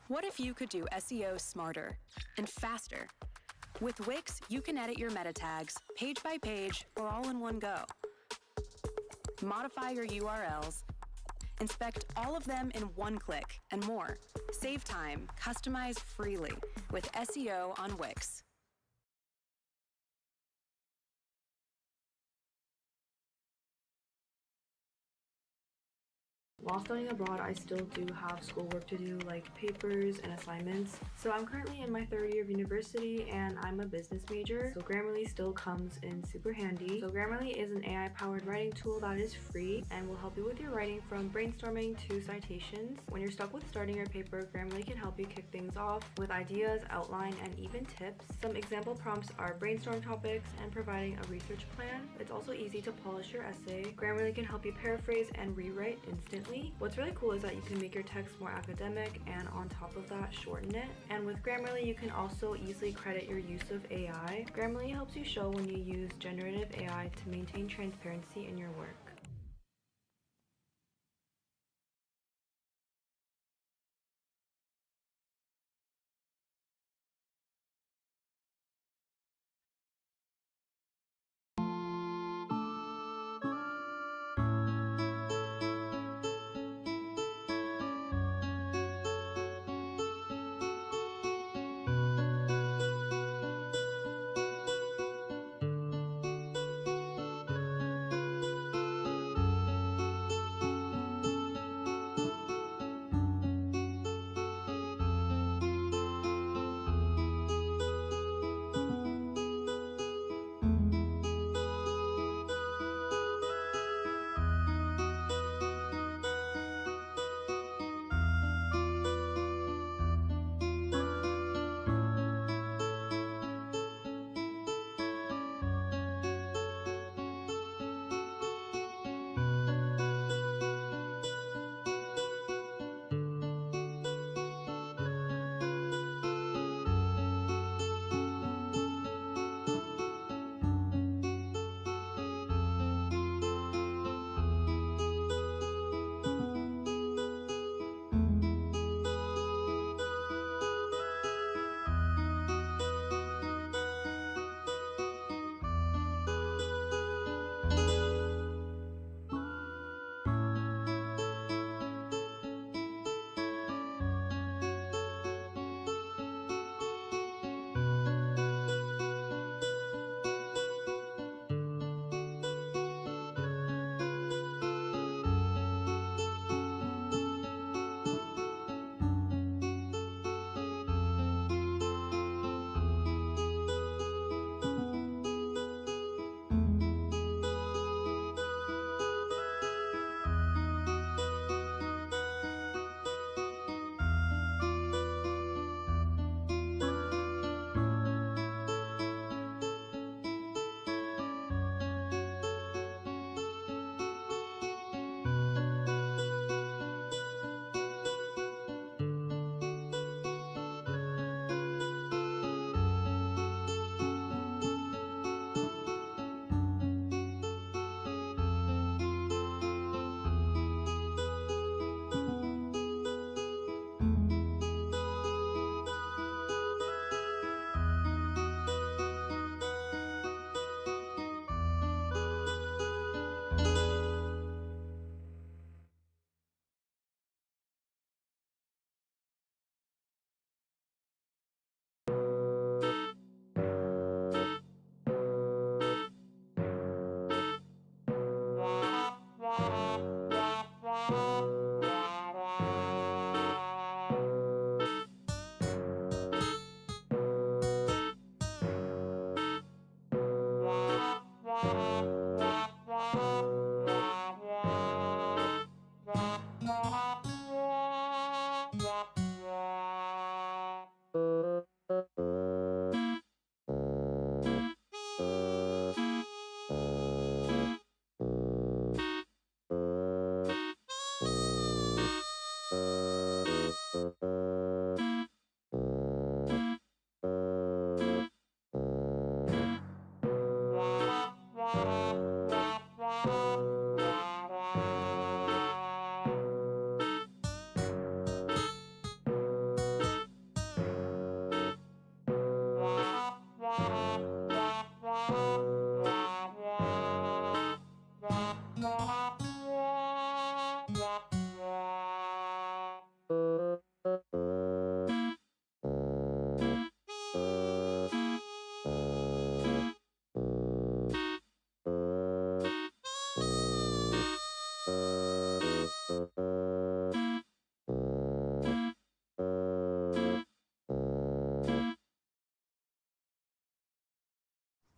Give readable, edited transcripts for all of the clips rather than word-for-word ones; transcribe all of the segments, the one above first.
What if you could do SEO smarter and faster? With Wix, you can edit your meta tags page by page or all in one go. Modify your URLs, inspect all of them in one click, and more. Save time, customize freely with SEO on Wix. While studying abroad, I still do have schoolwork to do, like papers and assignments. So I'm currently in my third year of university and I'm a business major, so Grammarly still comes in super handy. So Grammarly is an AI-powered writing tool that is free and will help you with your writing from brainstorming to citations. When you're stuck with starting your paper, Grammarly can help you kick things off with ideas, outline, and even tips. Some example prompts are brainstorm topics and providing a research plan. It's also easy to polish your essay. Grammarly can help you paraphrase and rewrite instantly. What's really cool is that you can make your text more academic and on top of that shorten it. And with Grammarly you can also easily credit your use of AI. Grammarly helps you show when you use generative AI to maintain transparency in your work.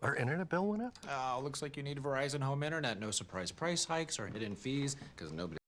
Our internet bill went up? Looks like you need Verizon Home Internet. No surprise price hikes or hidden fees, because nobody.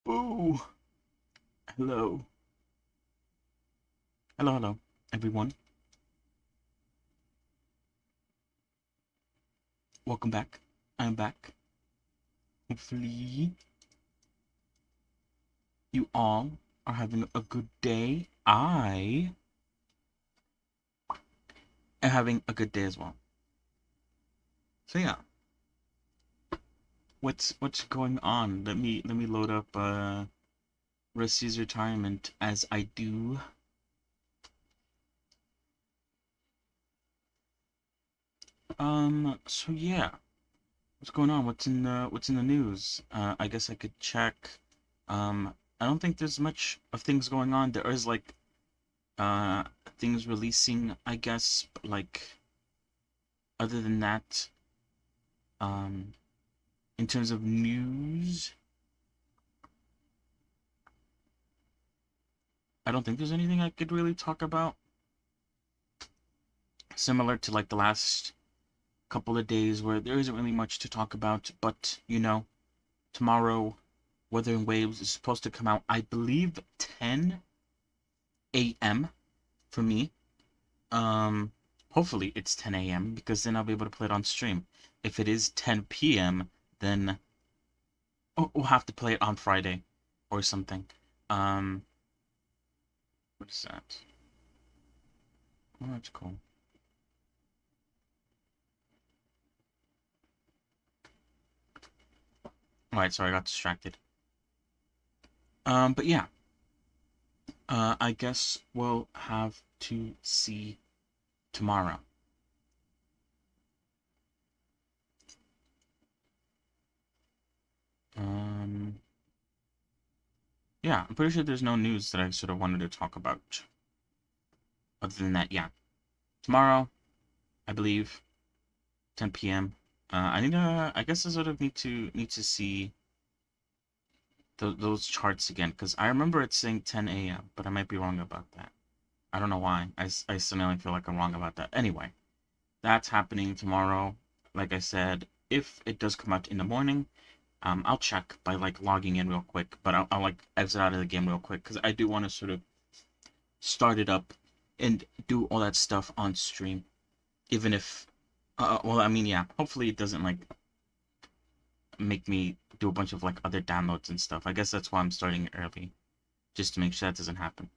Ooh, hello. Hello, everyone. Welcome back. I'm back. Hopefully, you all are having a good day. I am having a good day as well. So yeah, what's going on? Let me load up Rusty's retirement as I do. So yeah, what's going on? What's in the news? I guess I could check. I don't think there's much of things going on. There is like uh things releasing, I guess, but like other than that, um in terms of news, I don't think there's anything I could really talk about. Similar to like the last couple of days where there isn't really much to talk about, but tomorrow Wuthering Waves is supposed to come out, I believe 10 a.m. for me. Hopefully it's 10 a.m. because then I'll be able to play it on stream. If it is 10 p.m., then we'll have to play it on Friday or something. What is that? Oh, that's cool. Alright, sorry, I got distracted. But yeah. I guess we'll have to see tomorrow. Yeah, I'm pretty sure there's no news that I sort of wanted to talk about. Other than that, yeah. Tomorrow, I believe, 10 p.m. I guess I sort of need to see those charts again, because I remember it saying 10 a.m., but I might be wrong about that. I don't know why. I suddenly feel like I'm wrong about that. Anyway, that's happening tomorrow. Like I said, if it does come out in the morning, I'll check by like logging in real quick, but I'll like exit out of the game real quick because I do want to sort of start it up and do all that stuff on stream, even if, well, I mean, yeah, hopefully it doesn't like make me do a bunch of like other downloads and stuff. I guess that's why I'm starting it early, just to make sure that doesn't happen.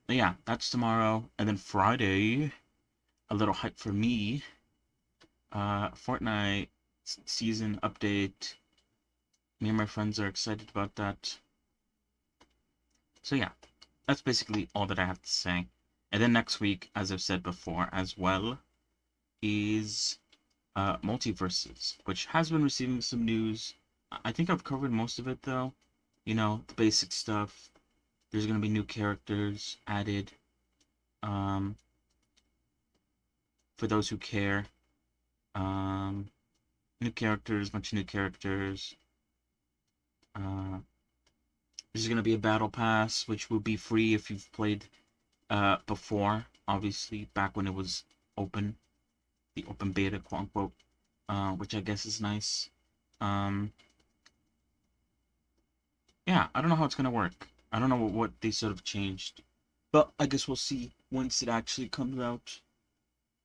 Yeah, that's tomorrow, and then Friday, a little hype for me. Fortnite season update. Me and my friends are excited about that. So yeah, that's basically all that I have to say. And then next week, as I've said before as well, is Multiverses, which has been receiving some news. I think I've covered most of it though. The basic stuff. There's gonna be new characters added. For those who care. New characters, bunch of new characters. There's gonna be a battle pass, which will be free if you've played before, obviously, back when it was open, the open beta, quote unquote, which I guess is nice. Yeah, I don't know how it's gonna work. I don't know what they sort of changed, but I guess we'll see once it actually comes out.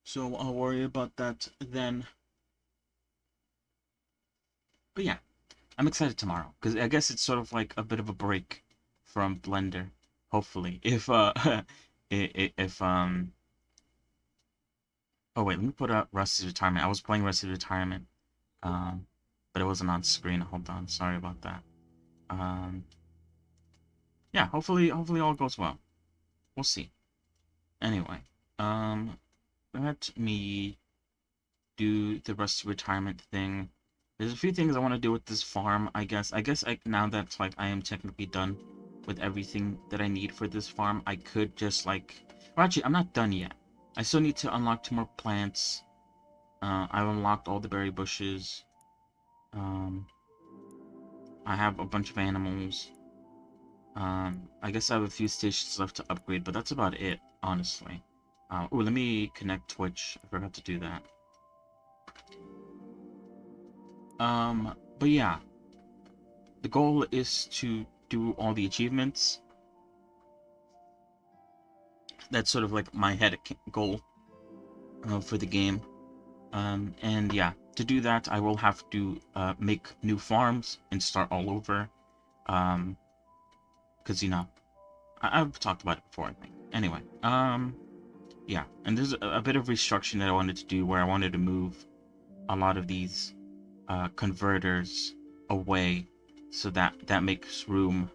So I'll worry about that then. But yeah, I'm excited tomorrow because I guess it's sort of like a bit of a break from Blender. Hopefully, if if oh wait, let me put up Rusty's Retirement. I was playing Rusty's Retirement, but it wasn't on screen. Hold on, sorry about that. Yeah, hopefully all goes well. We'll see. Anyway, let me do the Rusty Retirement thing. There's a few things I want to do with this farm, I guess. Now that like I am technically done with everything that I need for this farm, I could just like, well, actually, I'm not done yet. I still need to unlock 2 more plants. I've unlocked all the berry bushes. I have a bunch of animals. I guess I have a few stations left to upgrade, but that's about it, honestly. Oh, let me connect Twitch. I forgot to do that. But yeah. the goal is to do all the achievements. That's sort of like my head goal for the game. And yeah, to do that, I will have to make new farms and start all over. Because, you know, I've talked about it before, I think. Anyway, yeah, and there's a bit of restructuring that I wanted to do where I wanted to move a lot of these converters away, so that makes room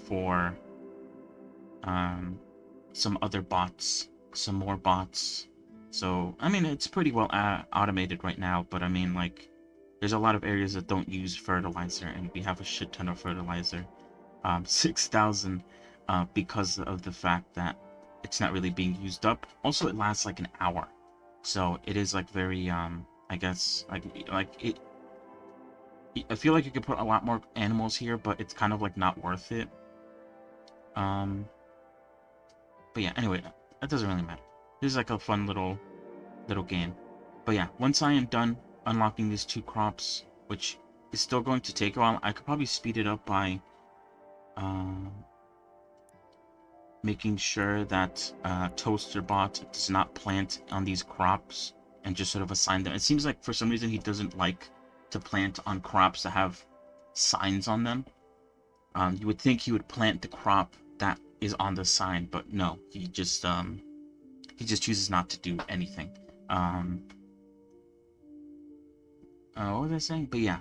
for some other bots, some more bots. So, I mean, it's pretty well automated right now, but I mean, like, there's a lot of areas that don't use fertilizer, and we have a shit ton of fertilizer. 6,000, because of the fact that it's not really being used up. Also, it lasts like an hour. So, it is, like, very, I guess, like it... I feel like you could put a lot more animals here, but it's kind of, like, not worth it. But yeah, anyway, that doesn't really matter. This is like a fun little game. But yeah, once I am done unlocking these 2 crops, which is still going to take a while, I could probably speed it up by making sure that ToasterBot does not plant on these crops and just sort of assign them. It seems like for some reason he doesn't like to plant on crops that have signs on them. You would think he would plant the crop that is on the sign, but no, he just chooses not to do anything. What was I saying? But yeah,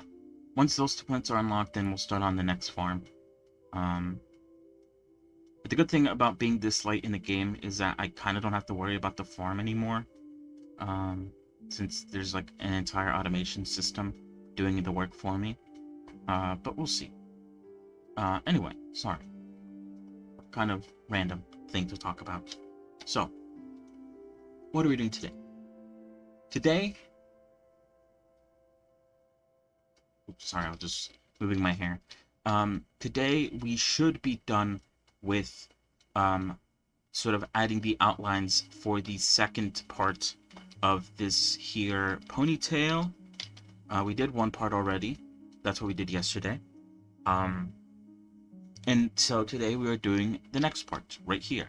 once those 2 plants are unlocked, then we'll start on the next farm. But the good thing about being this late in the game is that I kind of don't have to worry about the farm anymore, since there's like an entire automation system doing the work for me. But we'll see. Anyway, sorry. Kind of random thing to talk about. So, what are we doing today? Today... Oops, sorry, I was just moving my hair. Today we should be done with sort of adding the outlines for the second part of this here ponytail. We did one part already. That's what we did yesterday. And so today we are doing the next part right here.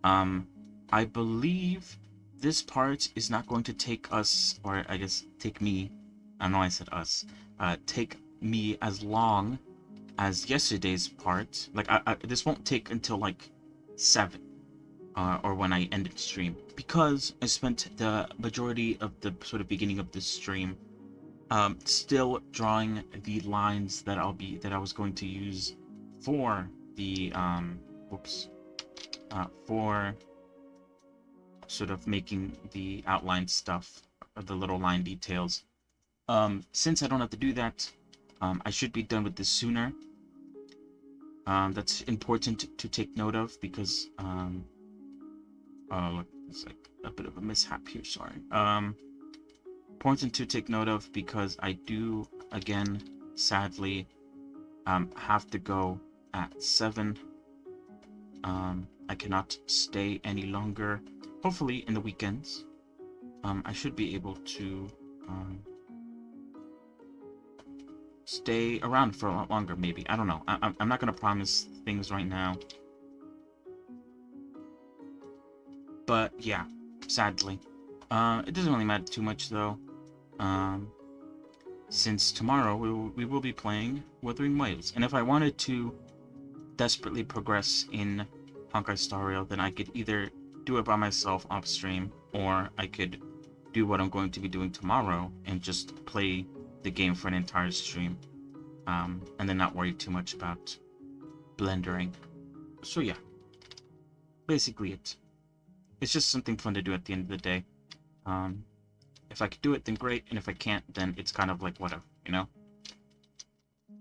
I believe this part is not going to take us, or I guess take me, I know I said us, take me as long as yesterday's part. Like, this won't take until like 7, or when I ended stream, because I spent the majority of the sort of beginning of this stream still drawing the lines that I was going to use for the for sort of making the outline stuff, or the little line details. Since I don't have to do that, I should be done with this sooner. That's important to take note of, because look, it's like a bit of a mishap here, sorry. Important to take note of, because I do, again, sadly, have to go at 7. I cannot stay any longer. Hopefully in the weekends, I should be able to stay around for a lot longer, maybe. I don't know. I'm not going to promise things right now. But yeah, sadly. It doesn't really matter too much, though. Since tomorrow we will be playing Wuthering Waves. And if I wanted to desperately progress in Honkai Star Rail, then I could either do it by myself off stream, or I could do what I'm going to be doing tomorrow and just play the game for an entire stream, and then not worry too much about blendering. So yeah, basically it's just something fun to do at the end of the day. If I could do it, then great, and if I can't, then it's kind of like whatever, you know?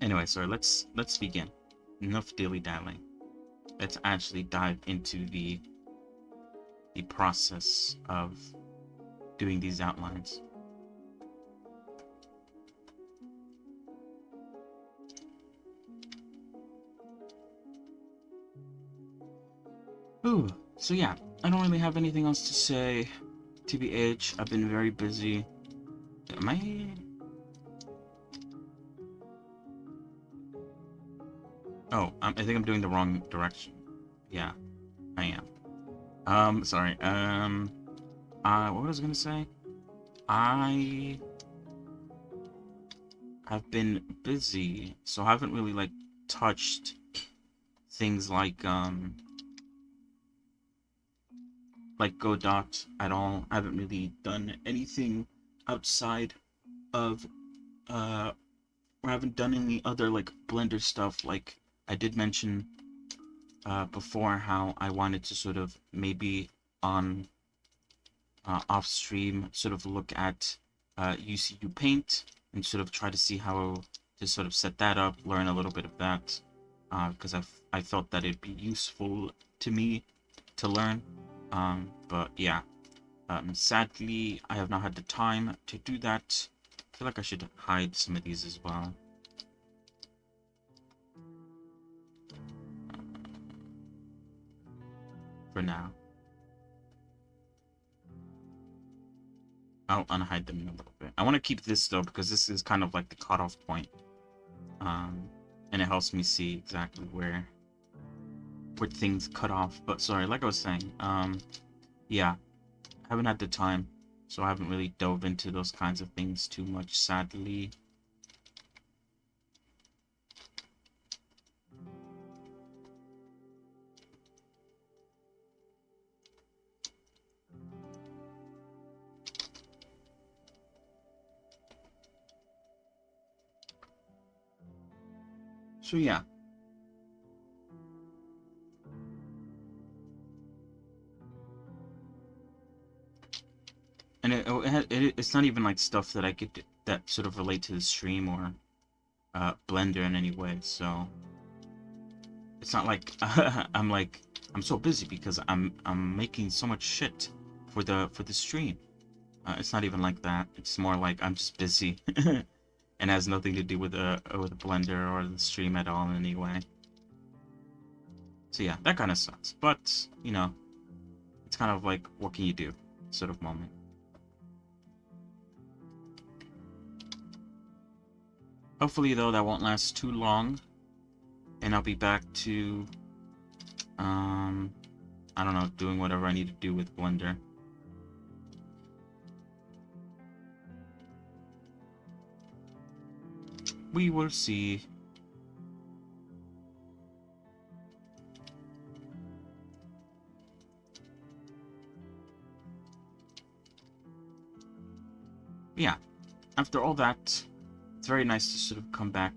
Anyway, so let's begin. Enough dilly-dallying. Let's actually dive into the process of doing these outlines. Ooh, so yeah, I don't really have anything else to say. TBH, I've been very busy. Am I... Oh, I think I'm doing the wrong direction. Yeah, I am. Sorry. What was I gonna say? I have been busy, so I haven't really, like, touched things like Godot at all. I haven't really done anything outside of, or haven't done any other, like, Blender stuff. Like, I did mention, before how I wanted to sort of maybe on, off stream sort of look at, UCU Paint and sort of try to see how to sort of set that up, learn a little bit of that, because I felt that it'd be useful to me to learn. But yeah, sadly, I have not had the time to do that. I feel like I should hide some of these as well. For now. I'll unhide them in a little bit. I want to keep this though, because this is kind of like the cutoff point. And it helps me see exactly where things cut off. But sorry, like I was saying, yeah, I haven't had the time, so I haven't really dove into those kinds of things too much, sadly. So yeah. And it's not even like stuff that I could that sort of relate to the stream or Blender in any way. So it's not like I'm so busy because I'm making so much shit for the stream. It's not even like that. It's more like I'm just busy and has nothing to do with Blender or the stream at all in any way. So yeah, that kind of sucks. But you know, it's kind of like, what can you do, sort of moment. Hopefully, though, that won't last too long, and I'll be back to, I don't know, doing whatever I need to do with Blender. We will see. Yeah, after all that, it's very nice to sort of come back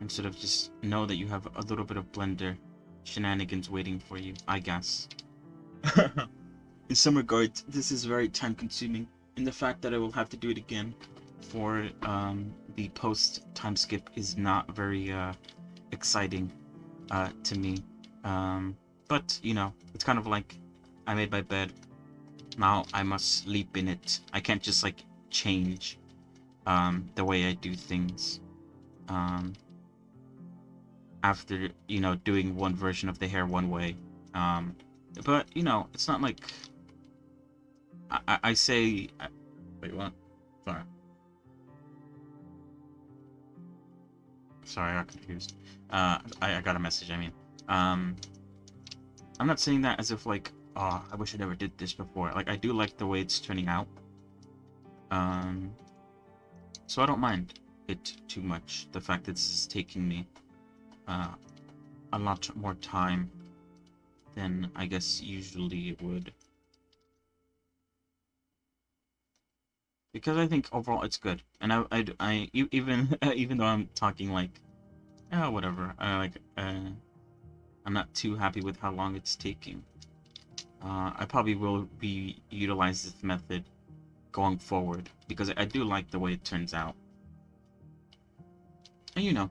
and sort of just know that you have a little bit of Blender shenanigans waiting for you, I guess. In some regards, this is very time-consuming, and the fact that I will have to do it again for the post time skip is not very exciting to me. But you know, it's kind of like I made my bed. Now I must sleep in it. I can't just like change the way I do things after, you know, doing one version of the hair one way. But you know, it's not like I say. Wait, what? Sorry. Sorry, I got confused. I got a message. I mean, I'm not saying that as if like, oh, I wish I never did this before. Like, I do like the way it's turning out. So I don't mind it too much. The fact that it's taking me a lot more time than I guess usually it would. Because I think overall it's good, and even even though I'm talking like, oh, whatever, I'm not too happy with how long it's taking. I probably will be utilize this method going forward because I do like the way it turns out, and you know,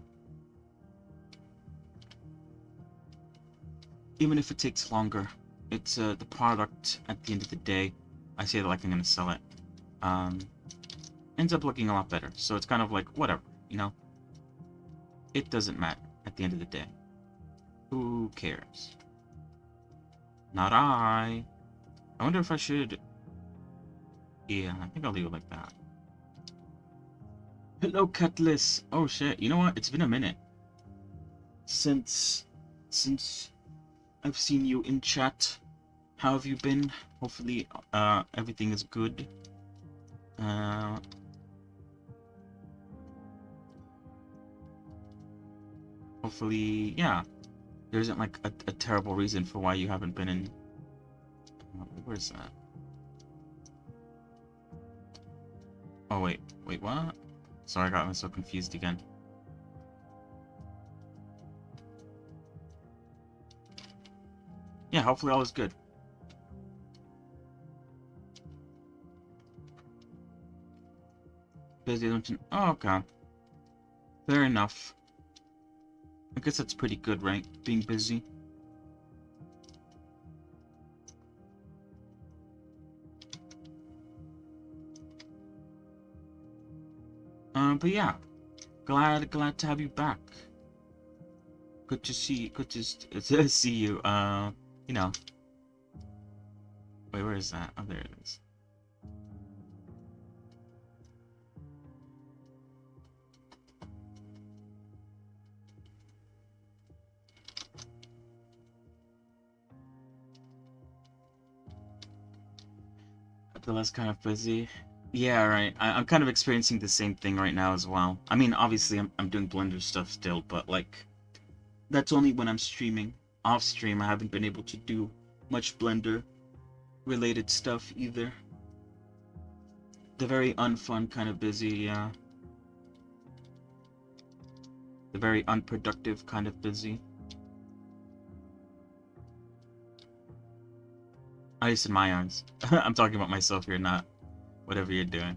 even if it takes longer, it's the product at the end of the day. I say that like I'm gonna sell it. Ends up looking a lot better. So it's kind of like, whatever, you know? It doesn't matter at the end of the day. Who cares? Not I. I wonder if I should... Yeah, I think I'll leave it like that. Hello, Cutlass. Oh, shit. You know what? It's been a minute. since I've seen you in chat. How have you been? Hopefully, everything is good. Hopefully, yeah. There isn't like a terrible reason for why you haven't been in. Where's that? Oh wait, what? Sorry, I got myself confused again. Yeah, hopefully all is good. Busy, don't you? Oh, okay. Fair enough. I guess that's pretty good, right? Being busy. But yeah, glad to have you back. Good to see to see you. You know. Wait, where is that? Oh, there it is. The less kind of busy. Yeah, right. I'm kind of experiencing the same thing right now as well. I mean, obviously, I'm doing Blender stuff still, but like, that's only when I'm streaming. Off stream, I haven't been able to do much Blender related stuff either. The very unfun kind of busy, yeah. The very unproductive kind of busy. At least in my eyes. I'm talking about myself here, not whatever you're doing.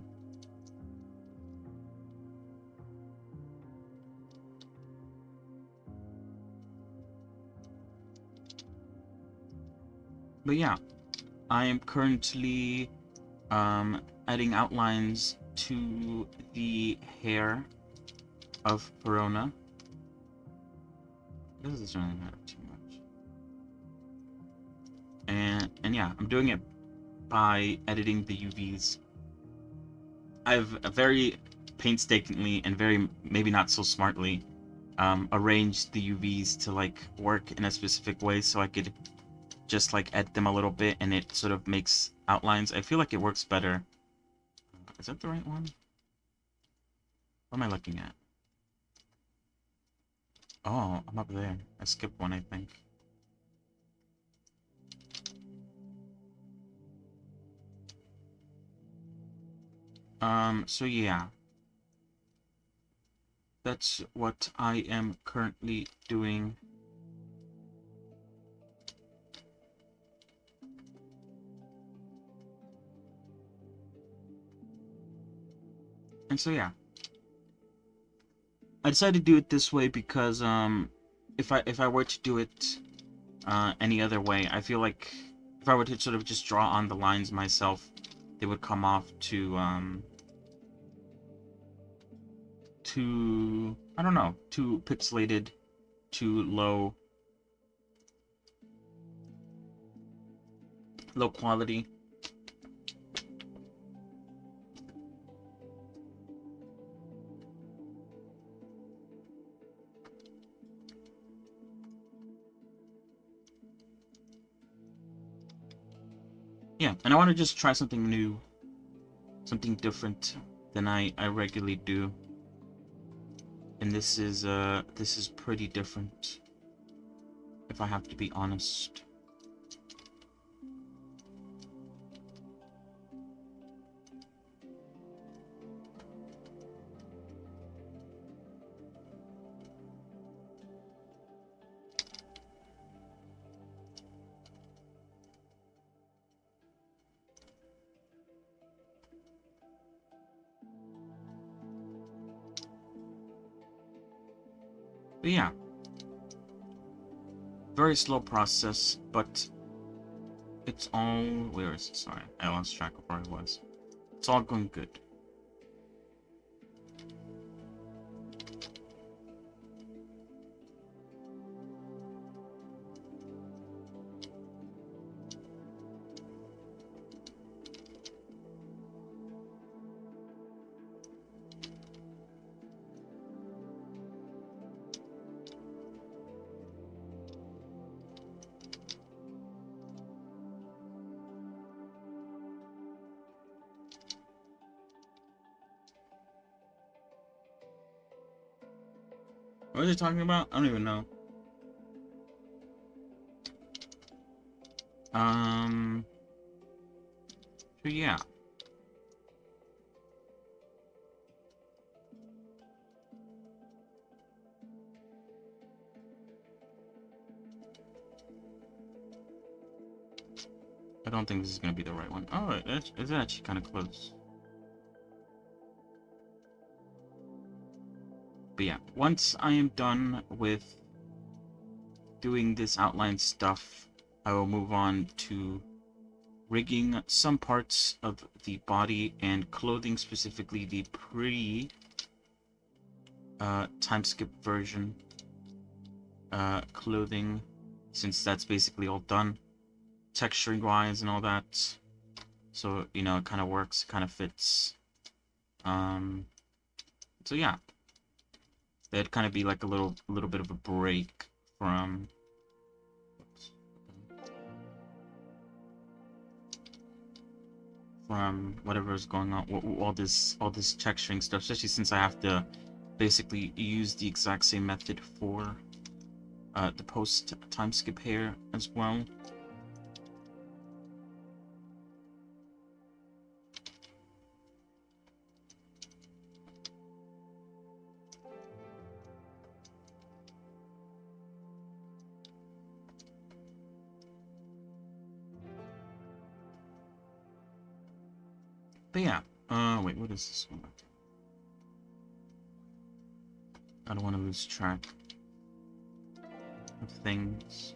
But yeah, I am currently adding outlines to the hair of Perona. This doesn't really matter too much. And yeah, I'm doing it by editing the UVs. I've very painstakingly and very maybe not so smartly arranged the UVs to like work in a specific way so I could just like edit them a little bit and it sort of makes outlines. I feel like it works better. Is that the right one? What am I looking at? Oh, I'm up there. I skipped one, I think. So yeah. That's what I am currently doing. And so yeah. I decided to do it this way because if I were to do it any other way, I feel like if I were to sort of just draw on the lines myself, they would come off too I don't know, too pixelated, too low quality. Yeah, and I want to just try something new, something different than I regularly do. And this is pretty different, if I have to be honest. But yeah, very slow process, but it's all, where is it? Sorry, I lost track of where it was. It's all going good. What was he talking about? I don't even know. So yeah. I don't think this is gonna be the right one. Oh, it's actually kind of close. But yeah, once I am done with doing this outline stuff, I will move on to rigging some parts of the body and clothing, specifically the time skip version clothing, since that's basically all done, texturing wise and all that. So, you know, it kind of works, kind of fits. So yeah, that'd kind of be like a little bit of a break from whatever is going on, all this texturing stuff, especially since I have to basically use the exact same method for the post time skip hair as well. But yeah, wait, what is this one? I don't want to lose track of things.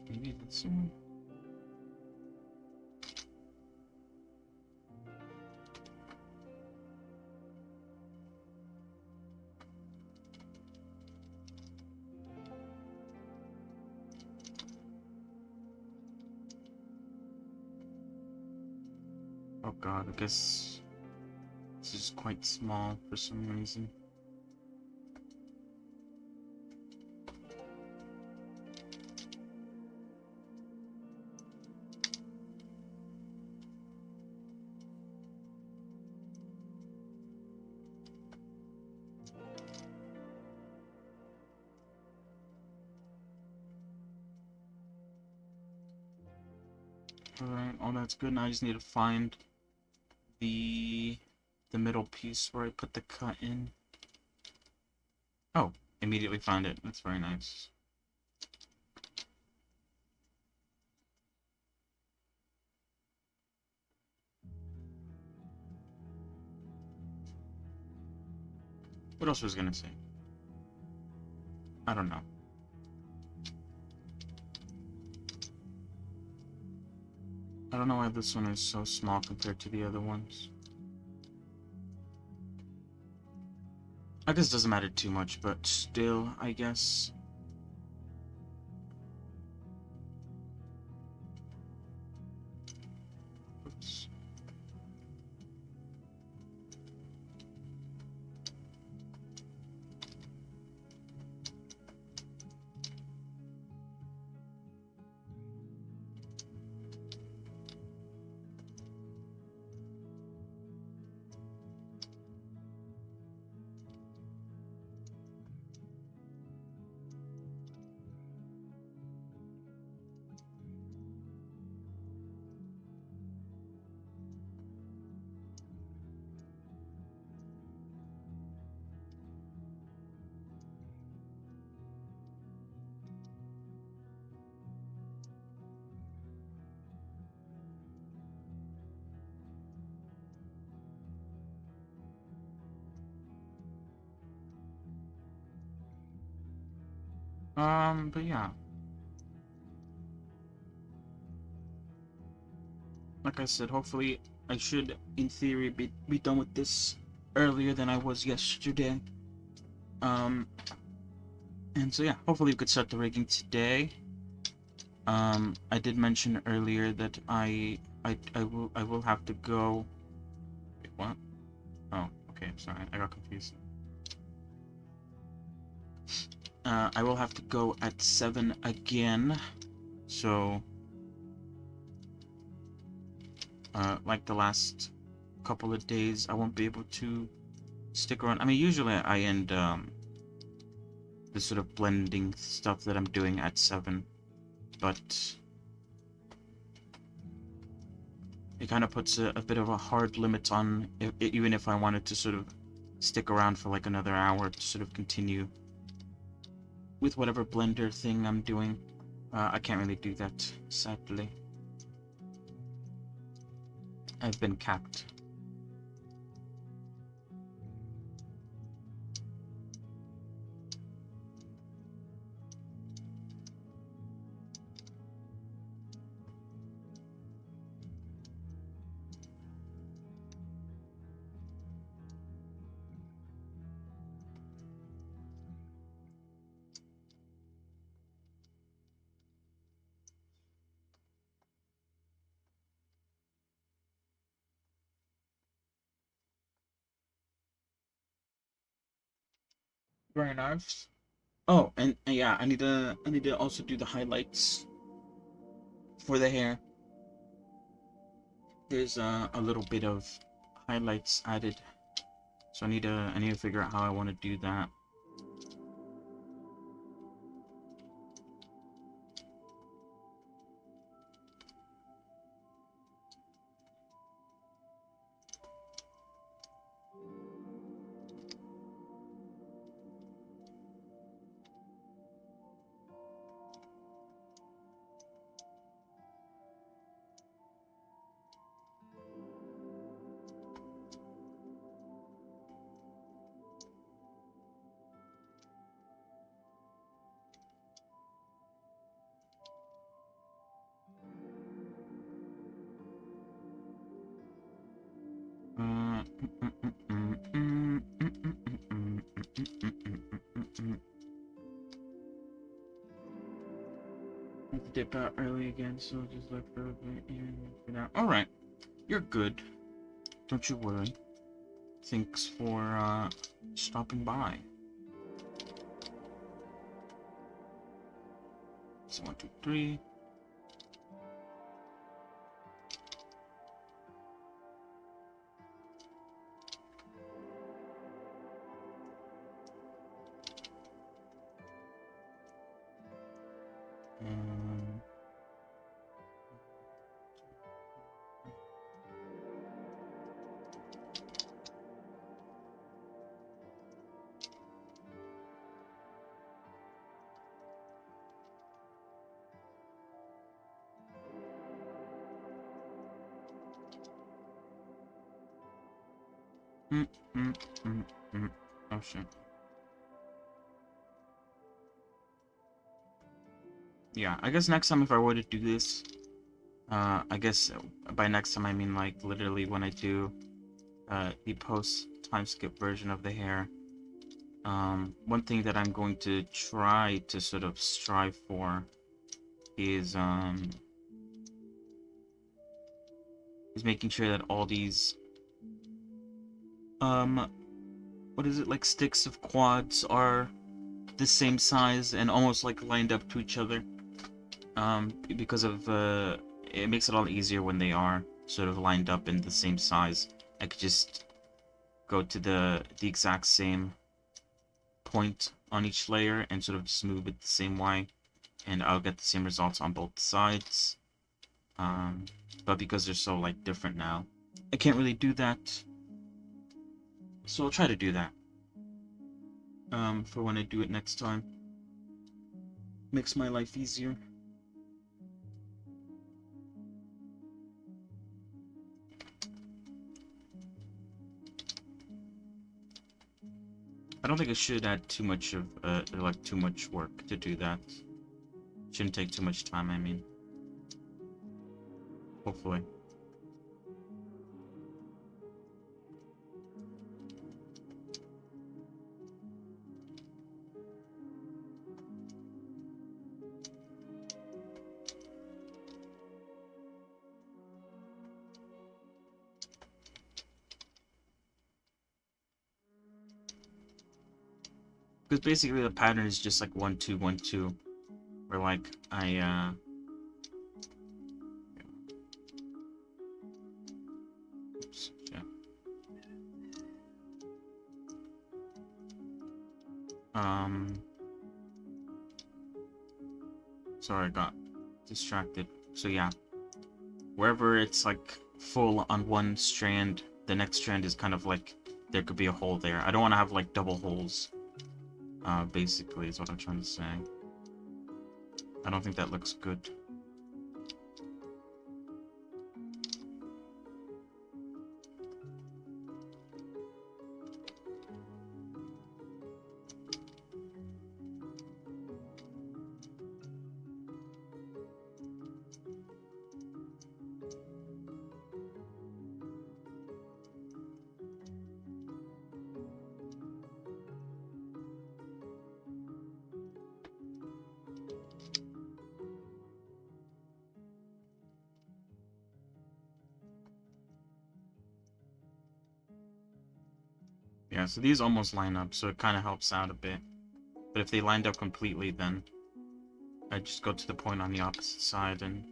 Maybe this one? Oh god, I guess this is quite small for some reason. Alright, all that's good. Now I just need to find the middle piece where I put the cut in. Oh, immediately found it. That's very nice. What else was I gonna say? I don't know. I don't know why this one is so small compared to the other ones. I guess it doesn't matter too much, but still, I guess. Oops. But yeah. Like I said, hopefully I should, in theory, be done with this earlier than I was yesterday. And so yeah, hopefully we could start the rigging today. I did mention earlier that I I will have to go. Wait, what? Oh, okay. Sorry, I got confused. I will have to go at 7 again. So, like the last couple of days, I won't be able to stick around. I mean, usually I end the sort of blending stuff that I'm doing at 7, but it kind of puts a bit of a hard limit on even if I wanted to sort of stick around for like another hour to sort of continue with whatever blender thing I'm doing. I can't really do that, sadly. I've been capped. Very nice. Oh, and yeah, I need to also do the highlights for the hair. There's a little bit of highlights added, so I need to figure out how I want to do that. I have to dip out early again, so just look for a bit for now. Alright, you're good. Don't you worry. Thanks for stopping by. So 1, 2, 3. Um, mm, mm, mm, mm. Oh shit. Yeah, I guess next time if I were to do this, I guess by next time I mean like literally when I do the post time skip version of the hair. One thing that I'm going to try to sort of strive for is making sure that all these what is it, like sticks of quads are the same size and almost like lined up to each other. Because of it makes it a lot easier when they are sort of lined up in the same size. I could just go to the exact same point on each layer and sort of just move it the same way, and I'll get the same results on both sides. But because they're so like different now, I can't really do that. So I'll try to do that. For when I do it next time. Makes my life easier. I don't think it should add too much of like too much work to do that. Shouldn't take too much time, I mean. Hopefully. Because basically the pattern is just like 1 2 1 2, where like oops, yeah. Sorry, I got distracted. So yeah, wherever it's like full on one strand, the next strand is kind of like there could be a hole there. I don't want to have like double holes. Basically, is what I'm trying to say. I don't think that looks good. Yeah, so these almost line up, so it kind of helps out a bit. But if they lined up completely, then I'd just go to the point on the opposite side and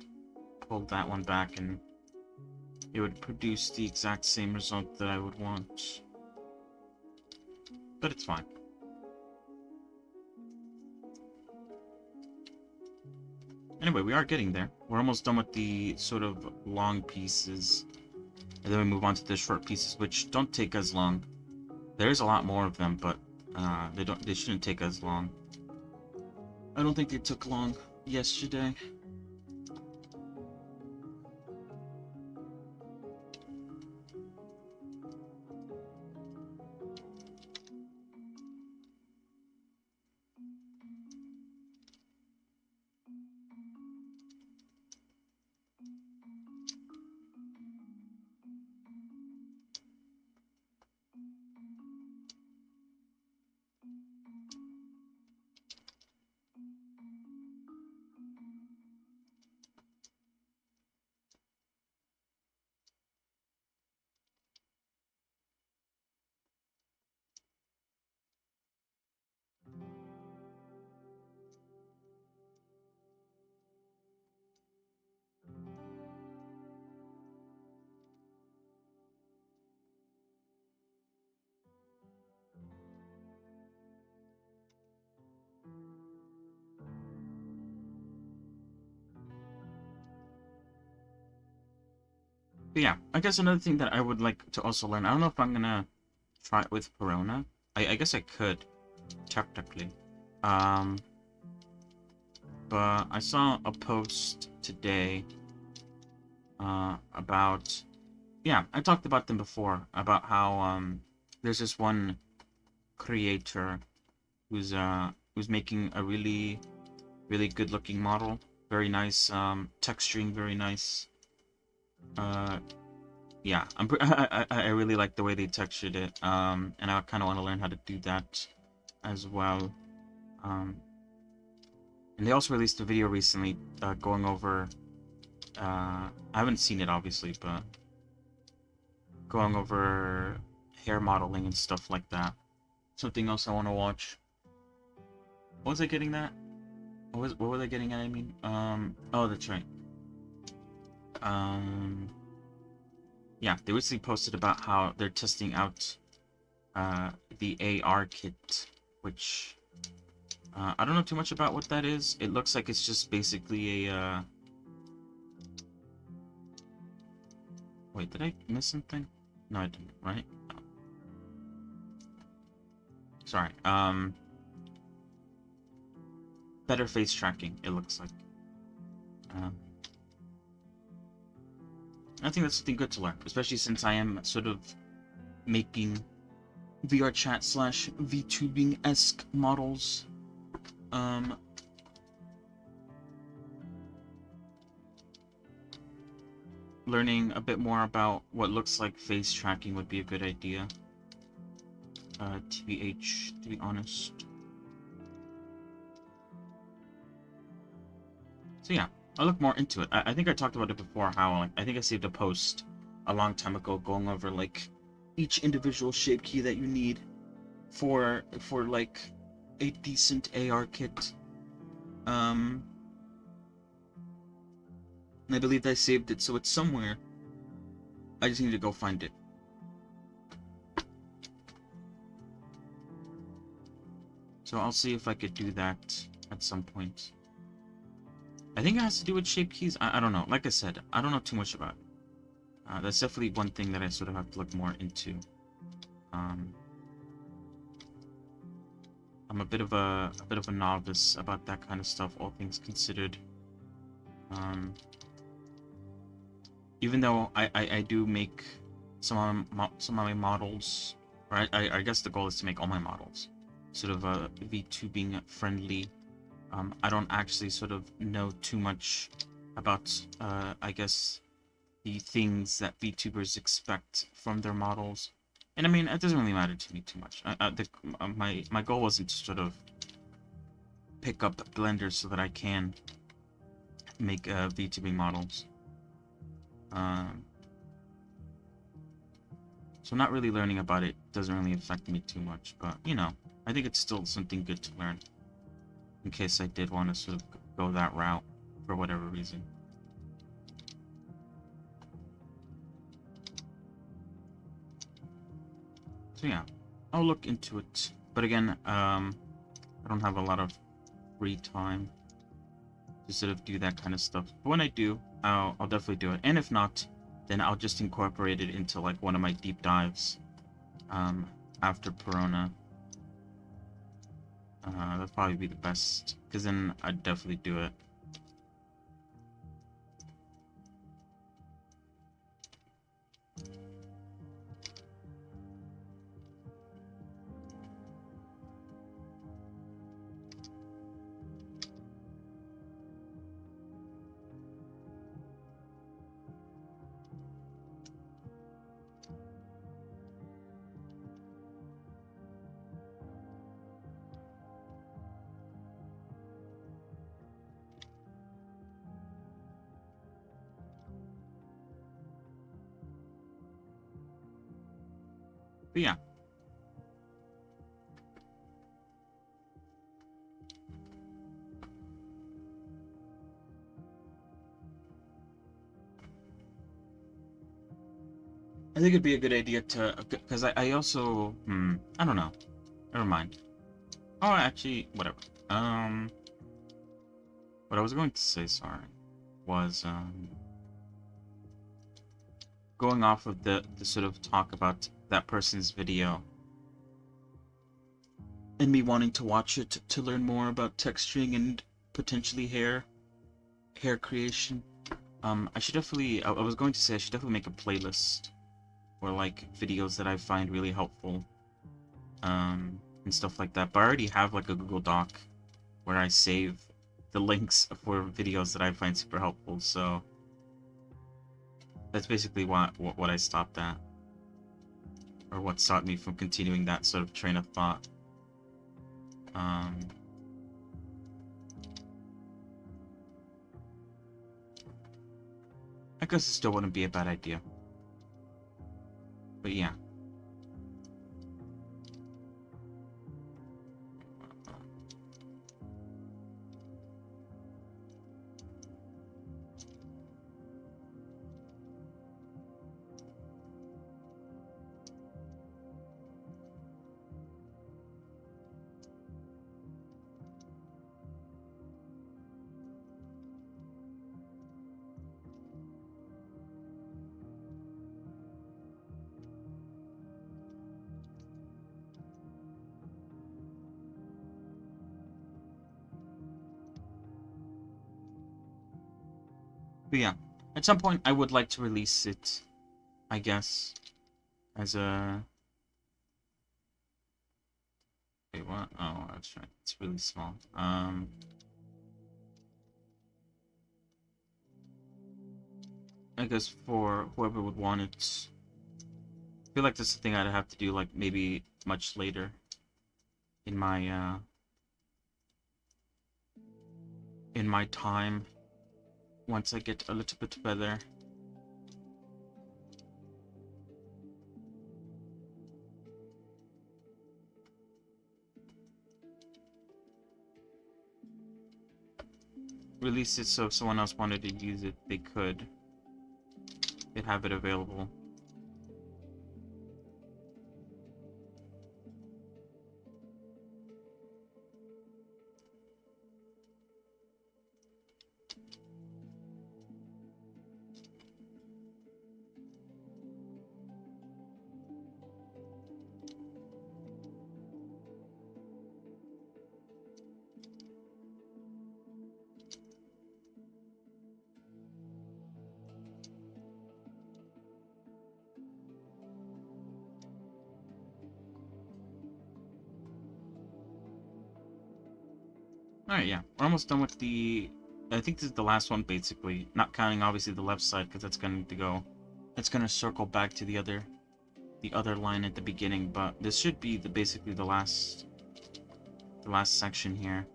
pull that one back, and it would produce the exact same result that I would want. But it's fine. Anyway, we are getting there. We're almost done with the sort of long pieces. And then we move on to the short pieces, which don't take as long. There's a lot more of them, but they shouldn't take as long. I don't think they took long yesterday. But yeah, I guess another thing that I would like to also learn, I don't know if I'm gonna try it with Perona. I guess I could, technically. But I saw a post today about, yeah, I talked about them before, about how there's this one creator who's making a really good looking model, very nice texturing, very nice. Yeah, I really like the way they textured it, and I kind of want to learn how to do that as well. And they also released a video recently going over, I haven't seen it obviously, but going over hair modeling and stuff like that. Something else I want to watch. What was I getting at? What was I getting at, I mean? Oh, that's right. Yeah, they recently posted about how they're testing out the AR kit, which I don't know too much about what that is. It looks like it's just basically a wait, did I miss something? No, I didn't, right? Oh. Sorry. Better face tracking, it looks like. I think that's something good to learn, especially since I am sort of making VR chat / VTubing-esque models. Learning a bit more about what looks like face tracking would be a good idea. TBH, to be honest. So yeah, I'll look more into it. I think I talked about it before, how like, I think I saved a post a long time ago going over like each individual shape key that you need for like a decent AR kit. And I believe I saved it, so it's somewhere. I just need to go find it. So I'll see if I could do that at some point. I think it has to do with shape keys. I don't know. Like I said, I don't know too much about it. That's definitely one thing that I sort of have to look more into. I'm a bit of a novice about that kind of stuff, all things considered. Even though I do make some of my models, or I guess the goal is to make all my models sort of VTubing friendly. I don't actually sort of know too much about I guess the things that VTubers expect from their models. And I mean, it doesn't really matter to me too much. My goal wasn't to sort of pick up Blender so that I can make VTubing models. So not really learning about it doesn't really affect me too much, but you know, I think it's still something good to learn in case I did want to sort of go that route for whatever reason. So yeah, I'll look into it. But again, I don't have a lot of free time to sort of do that kind of stuff. But when I do, I'll definitely do it. And if not, then I'll just incorporate it into like one of my deep dives after Perona. That'll probably be the best, because then I'd definitely do it. But yeah. I think it'd be a good idea to, because I also, I don't know. Never mind. Oh, actually, whatever. What I was going to say, sorry, was, going off of the sort of talk about that person's video and me wanting to watch it to learn more about texturing and potentially hair creation. I should definitely, I was going to say I should definitely make a playlist or like videos that I find really helpful, and stuff like that. But I already have like a Google Doc where I save the links for videos that I find super helpful. So that's basically what I stopped at, or what stopped me from continuing that sort of train of thought. I guess it still wouldn't be a bad idea. But yeah. But yeah, at some point I would like to release it, I guess, as a... Wait, what? Oh, that's right. It's really small. I guess for whoever would want it. I feel like that's the thing I'd have to do, like, maybe much later in my time, once I get a little bit better. release it so if someone else wanted to use it, they could. They'd have it available. Alright, yeah. We're almost done with the... I think this is the last one, basically. Not counting, obviously, the left side, because that's going to go... It's going to circle back to the other line at the beginning, but this should be basically the last section here.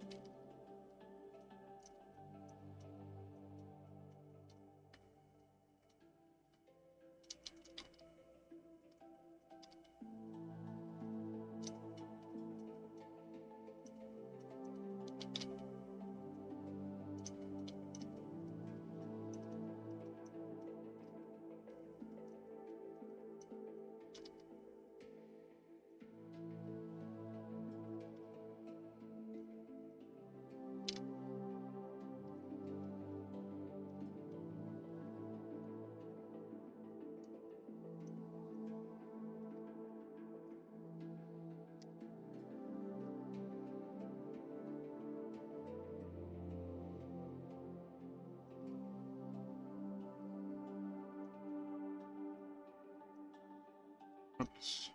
Oops.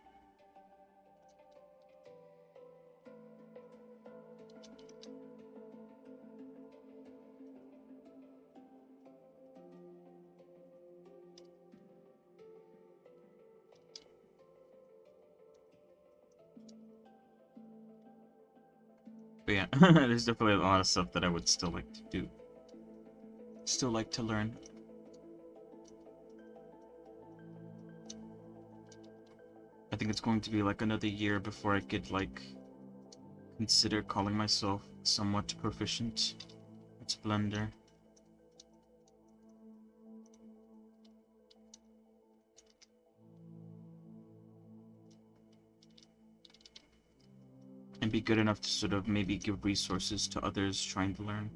But yeah, there's definitely a lot of stuff that I would still like to do. Still like to learn. I think it's going to be like another year before I could like consider calling myself somewhat proficient at Blender. And be good enough to sort of maybe give resources to others trying to learn.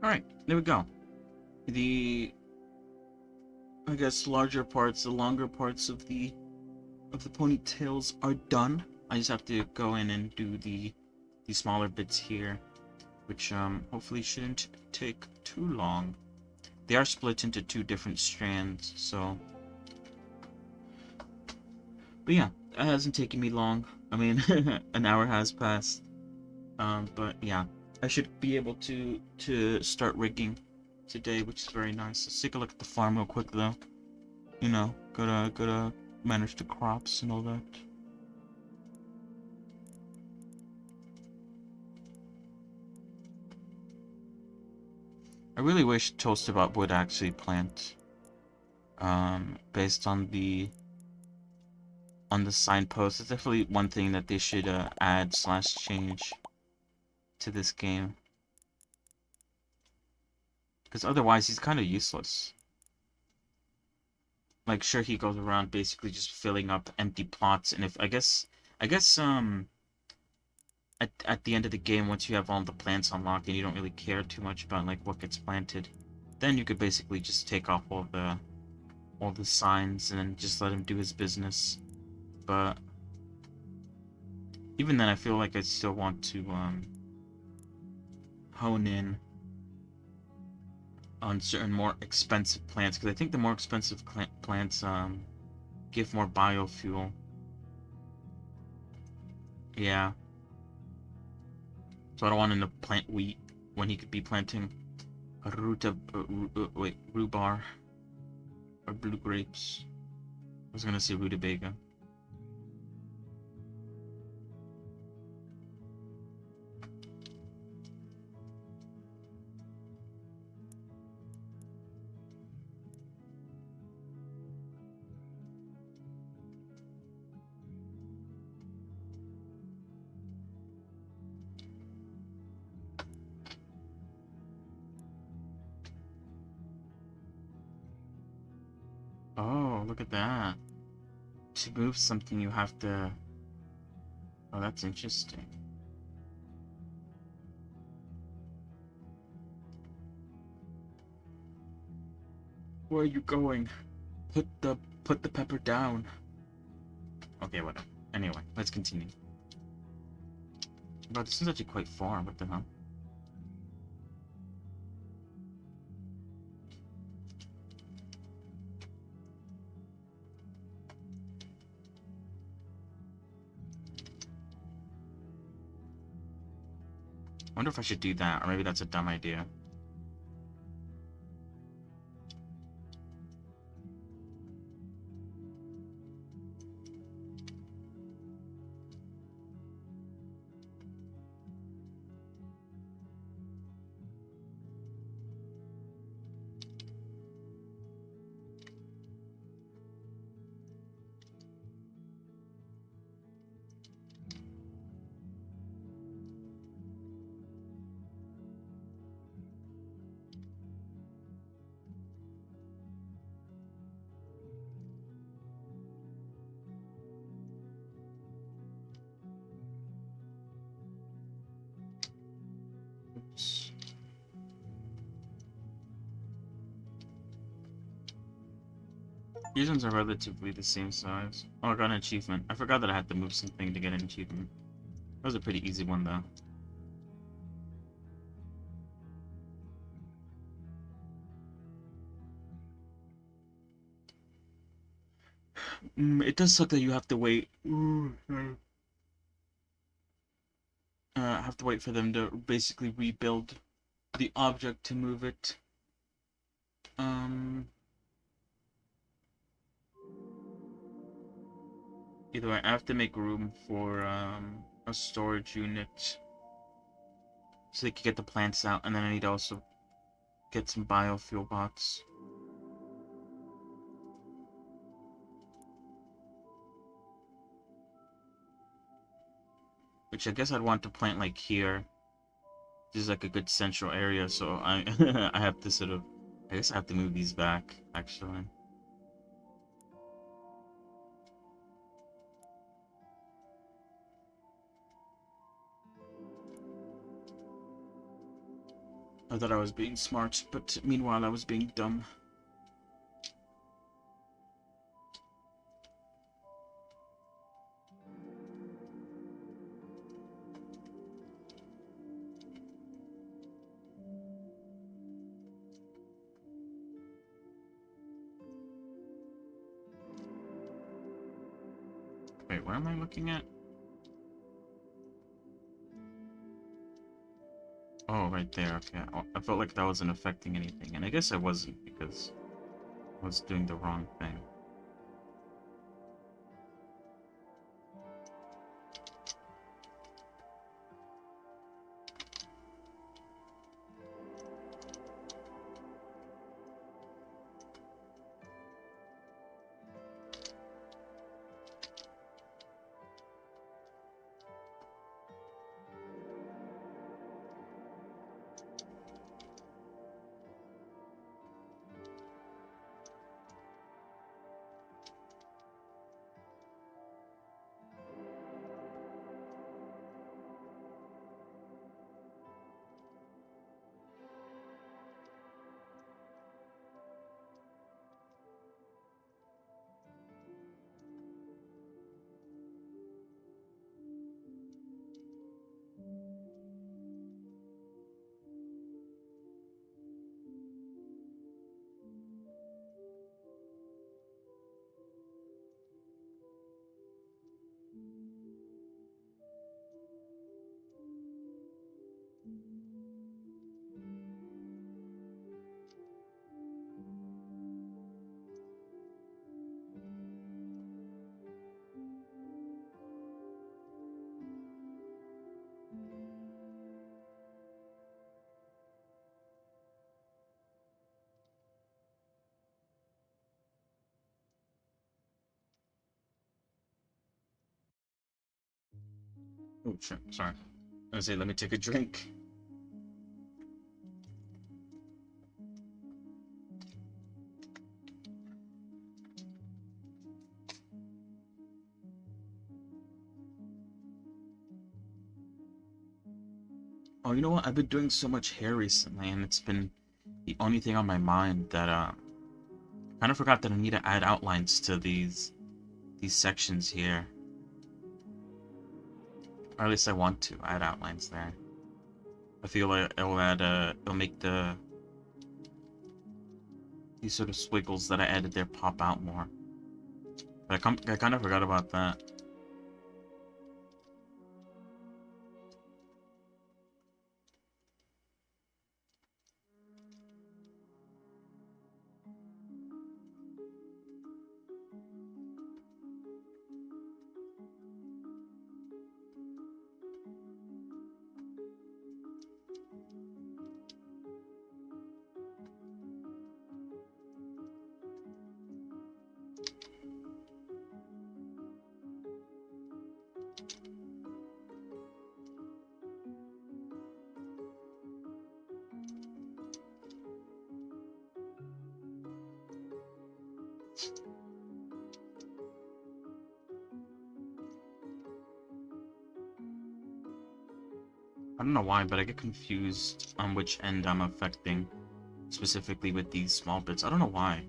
Alright, there we go. I guess larger parts, the longer parts of the ponytails are done. I just have to go in and do the smaller bits here, which hopefully shouldn't take too long. They are split into two different strands, so. But yeah, it hasn't taken me long. I mean, an hour has passed. But yeah, I should be able to start rigging today, which is very nice. Let's take a look at the farm real quick, though. You know, gotta manage the crops and all that. I really wish Toastabot would actually plant. Based on the signpost, it's definitely one thing that they should add / change to this game. Because otherwise, he's kind of useless. Like, sure, he goes around basically just filling up empty plots, and if, at the end of the game, once you have all the plants unlocked and you don't really care too much about, like, what gets planted, then you could basically just take off all the signs and then just let him do his business. But even then, I feel like I still want to, hone in on certain more expensive plants, because I think the more expensive plants, give more biofuel. Yeah. So I don't want him to plant wheat when he could be planting rhubarb or blue grapes. I was gonna say rutabaga. Oh, look at that. To move something, you have to... Oh, that's interesting. Where are you going? Put the pepper down. Okay, whatever. Anyway, let's continue. Bro, this is actually quite far. What the hell? I wonder if I should do that, or maybe that's a dumb idea. Oops. These ones are relatively the same size. Oh, I got an achievement. I forgot that I had to move something to get an achievement. That was a pretty easy one, though. It does suck that you have to wait. Have to wait for them to basically rebuild the object to move it. Either way, I have to make room for a storage unit so they can get the plants out, and then I need to also get some biofuel bots. Which I guess I'd want to plant like here. This is like a good central area, so I I have to sort of... I guess I have to move these back, actually. I thought I was being smart, but meanwhile I was being dumb. Wait, where am I looking at? Oh, right there, okay. I felt like that wasn't affecting anything, and I guess I wasn't, because I was doing the wrong thing. Oh shit, sorry. I was gonna say, let me take a drink. Oh, you know what? I've been doing so much hair recently, and it's been the only thing on my mind that kind of forgot that I need to add outlines to these sections here. Or at least I want to add outlines there. I feel like it'll make these sort of squiggles that I added there pop out more. But I kind of forgot about that. I don't know why, but I get confused on which end I'm affecting, specifically with these small bits. I don't know why.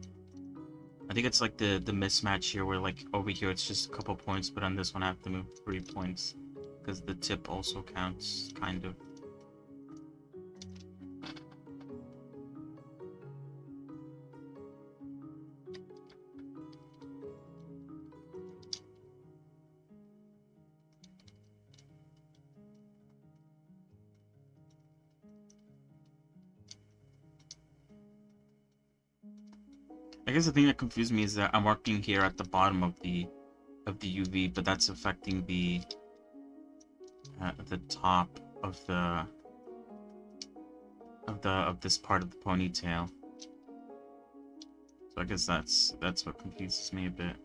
I think it's like the mismatch here, where like over here it's just a couple points, but on this one I have to move 3 points, because the tip also counts, kind of. I guess the thing that confused me is that I'm working here at the bottom of the UV, but that's affecting the top of of this part of the ponytail. So I guess that's what confuses me a bit.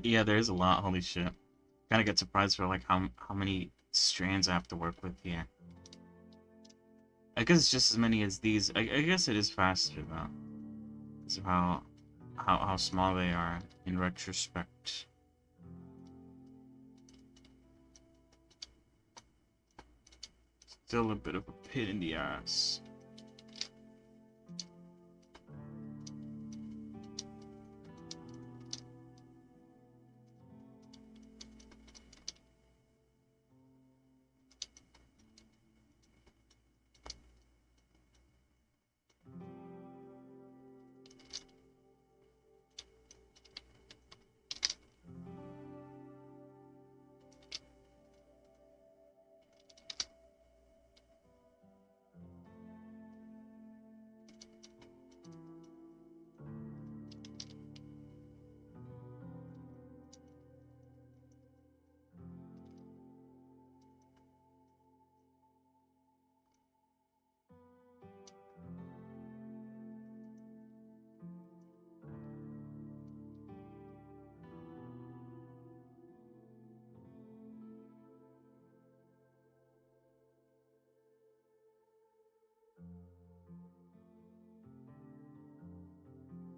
Yeah, there is a lot. Holy shit! Kind of get surprised for like how many strands I have to work with here. I guess it's just as many as these. I guess it is faster though, because of how small they are in retrospect. Still a bit of a pit in the ass.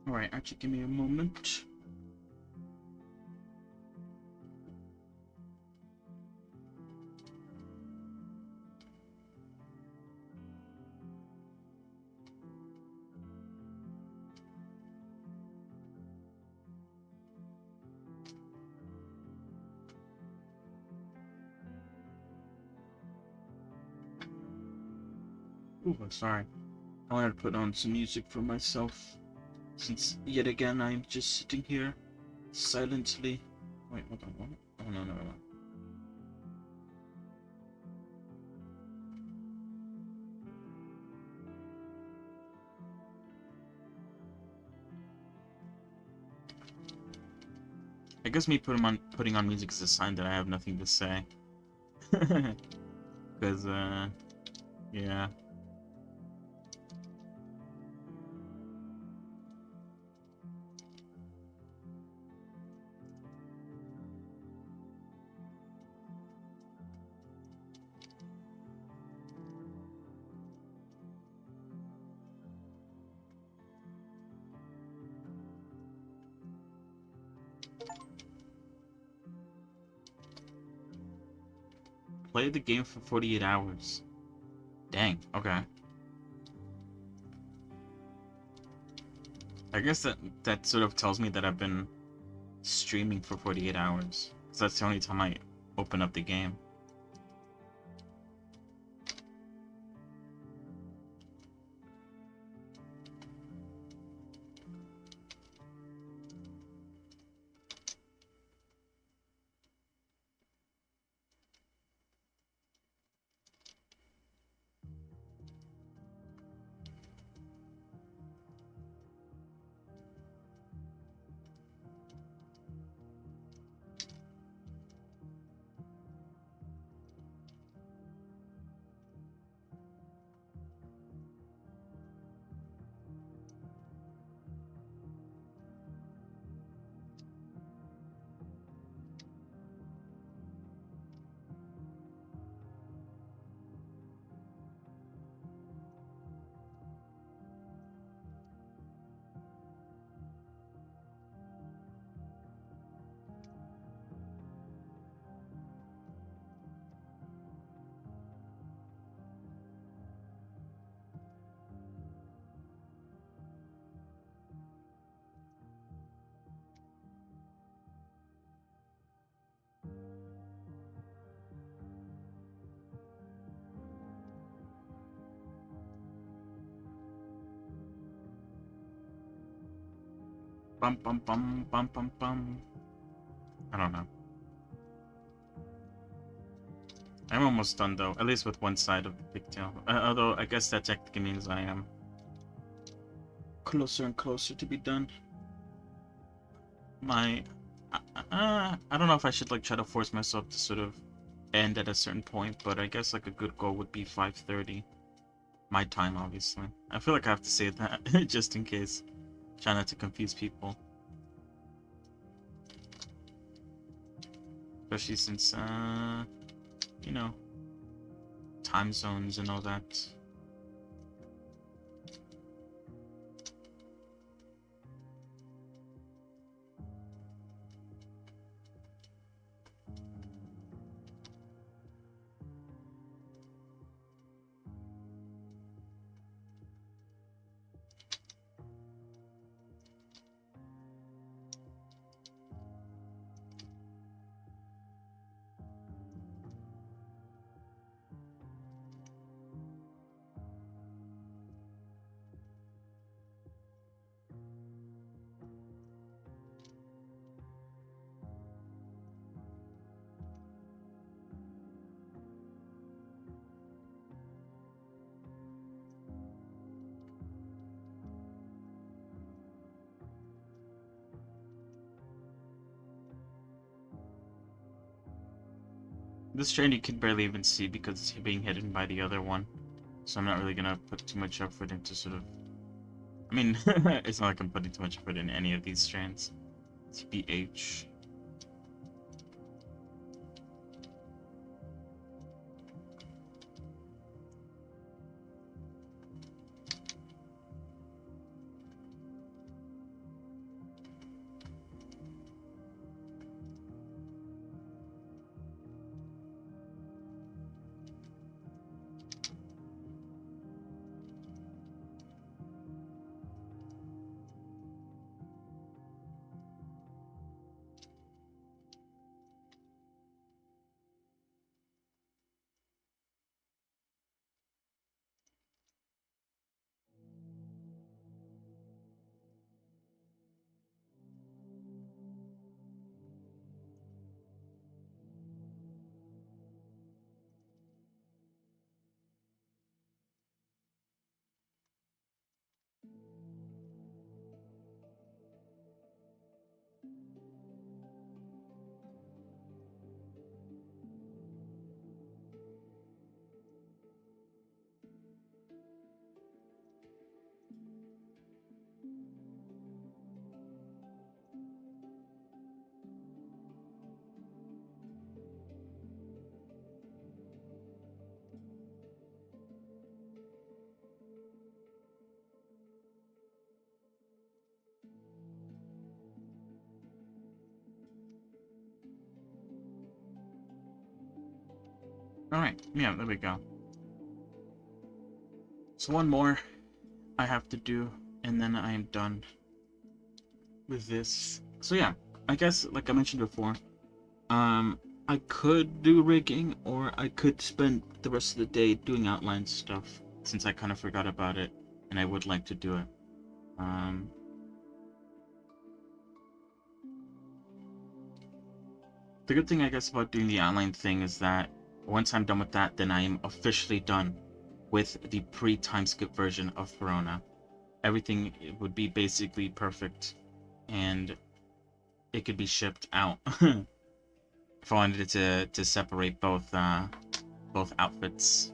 Alright, actually give me a moment. Ooh, I'm sorry. I wanted to put on some music for myself, since yet again I'm just sitting here silently. Wait, hold on. What? Oh no, no, no. I guess me putting on music is a sign that I have nothing to say. Because yeah. Play the game for 48 hours. Dang, okay. I guess that sort of tells me that I've been streaming for 48 hours. So that's the only time I open up the game. Bum bum bum bum bum bum. I don't know. I'm almost done though, at least with one side of the pigtail. Although I guess that technically means I am closer and closer to be done. My, I don't know if I should like try to force myself to sort of end at a certain point, but I guess like a good goal would be 5:30. My time, obviously. I feel like I have to say that just in case. Try not to confuse people. Especially since, you know, time zones and all that. This strand you can barely even see because it's being hidden by the other one. So I'm not really gonna put too much effort into sort of... I mean, it's not like I'm putting too much effort in any of these strands. TBH. Alright, yeah, there we go. So one more I have to do, and then I am done with this. So yeah, I guess, like I mentioned before, I could do rigging, or I could spend the rest of the day doing outline stuff, since I kind of forgot about it, and I would like to do it. Um, the good thing, I guess, about doing the outline thing is that once I'm done with that, then I am officially done with the pre-time skip version of Perona. Everything would be basically perfect, and it could be shipped out. If I wanted it to separate both outfits.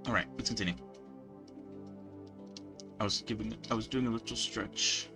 All right, let's continue. I was doing a little stretch.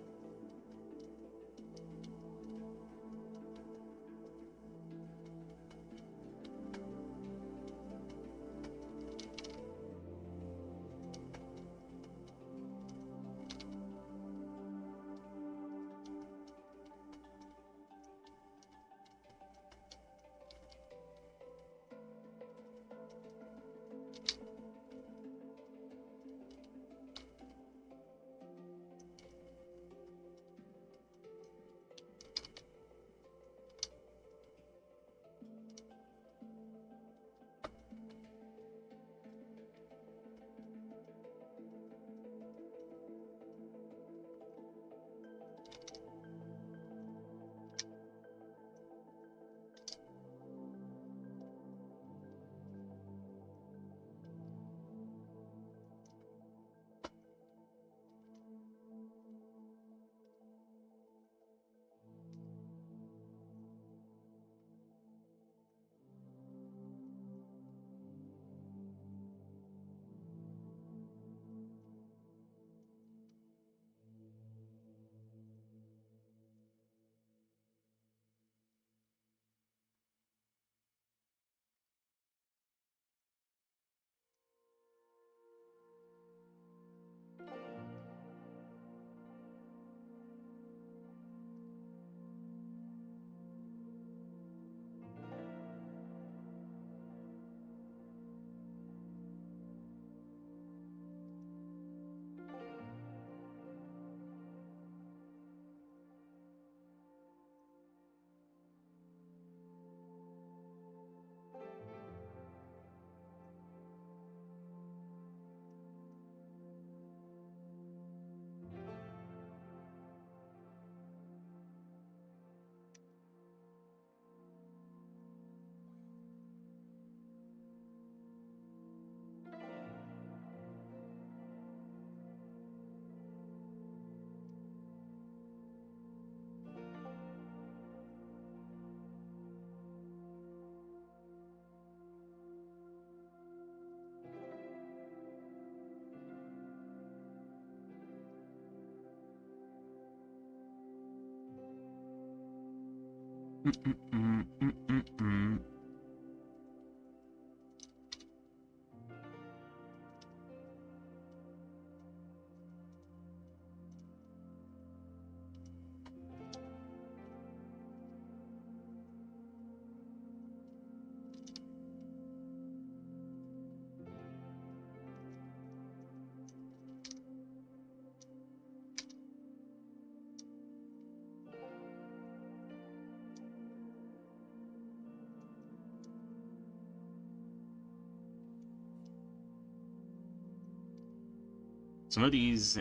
Some of these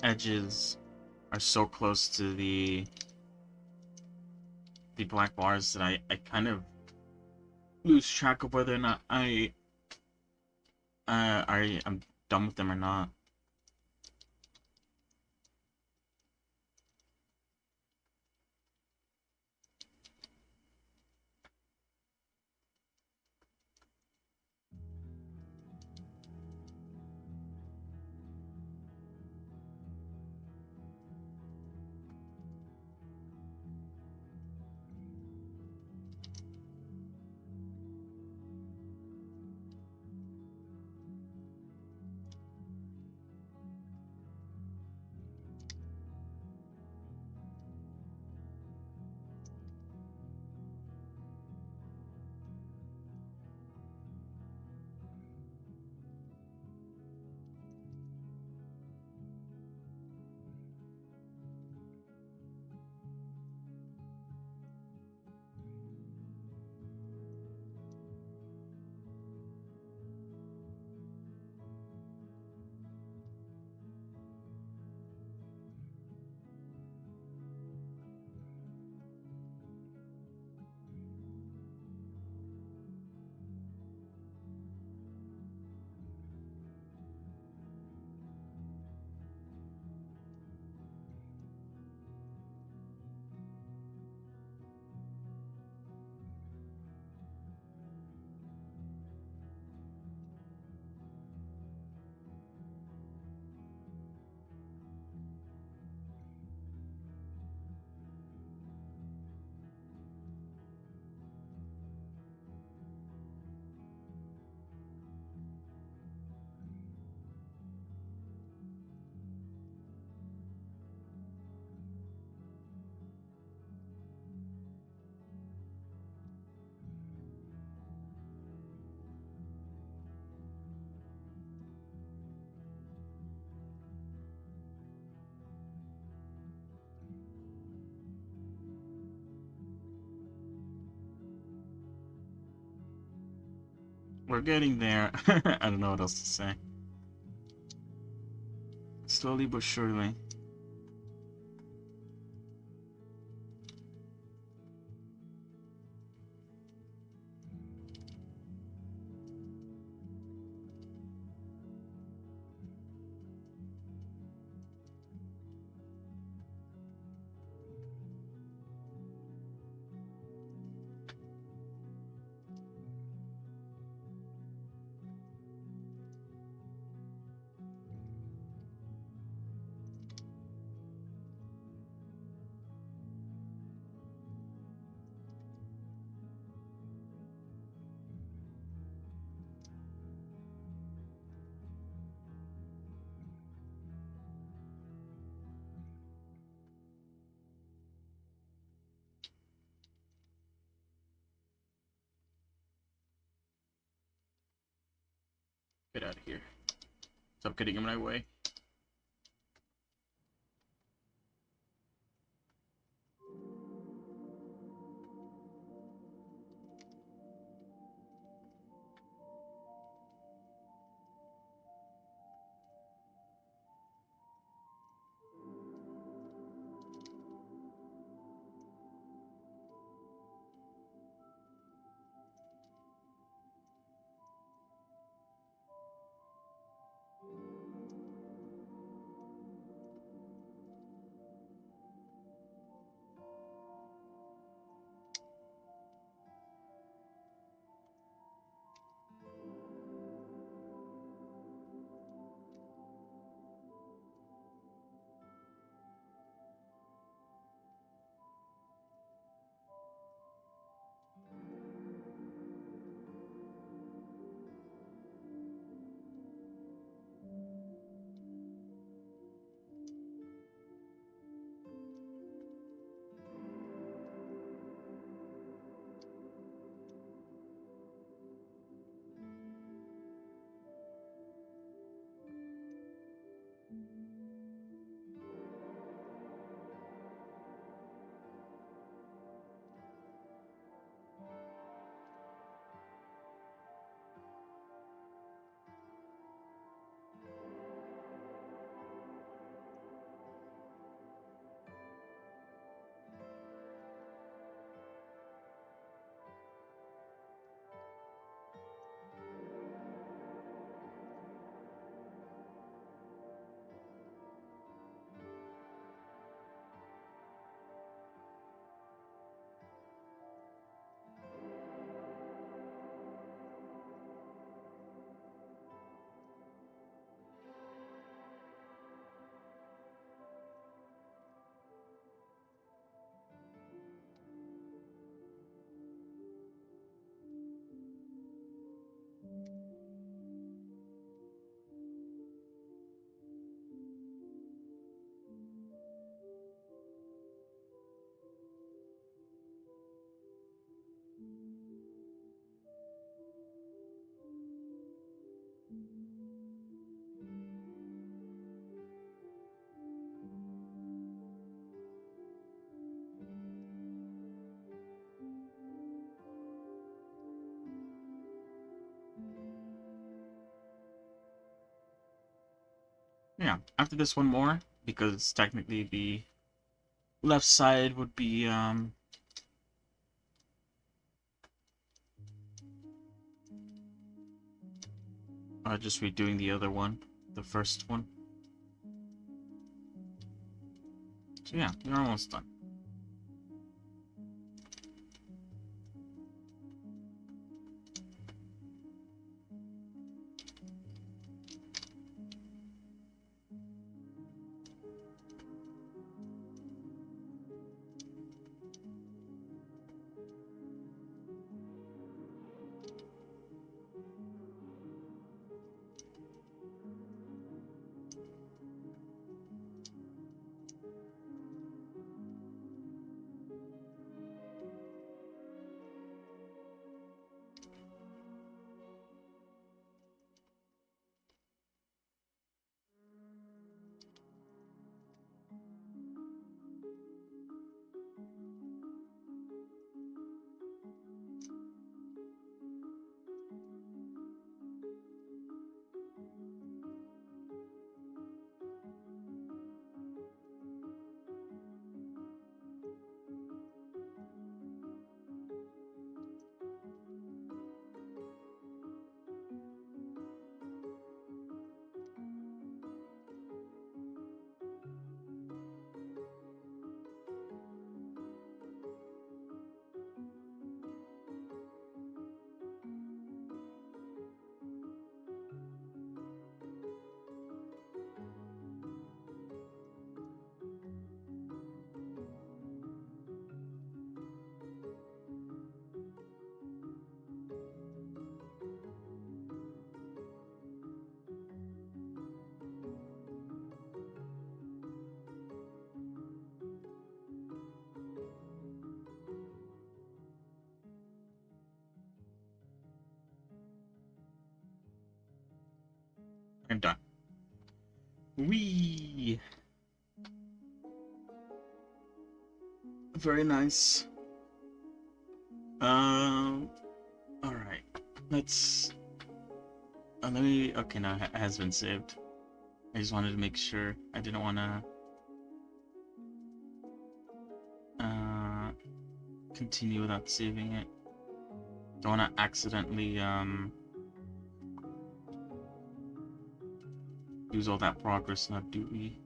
edges are so close to the black bars that I kind of lose track of whether or not I'm done with them or not. We're getting there. I don't know what else to say. Slowly but surely. Get out of here. Stop getting in my way. Yeah, after this one more, because technically the left side would be just redoing the other one, the first one. So yeah, we're almost done. I'm done. Wee. Very nice. All right. Let's. Let me. Okay, no, it has been saved. I just wanted to make sure. I didn't want to. Continue without saving it. Don't want to accidentally use all that progress now, do we?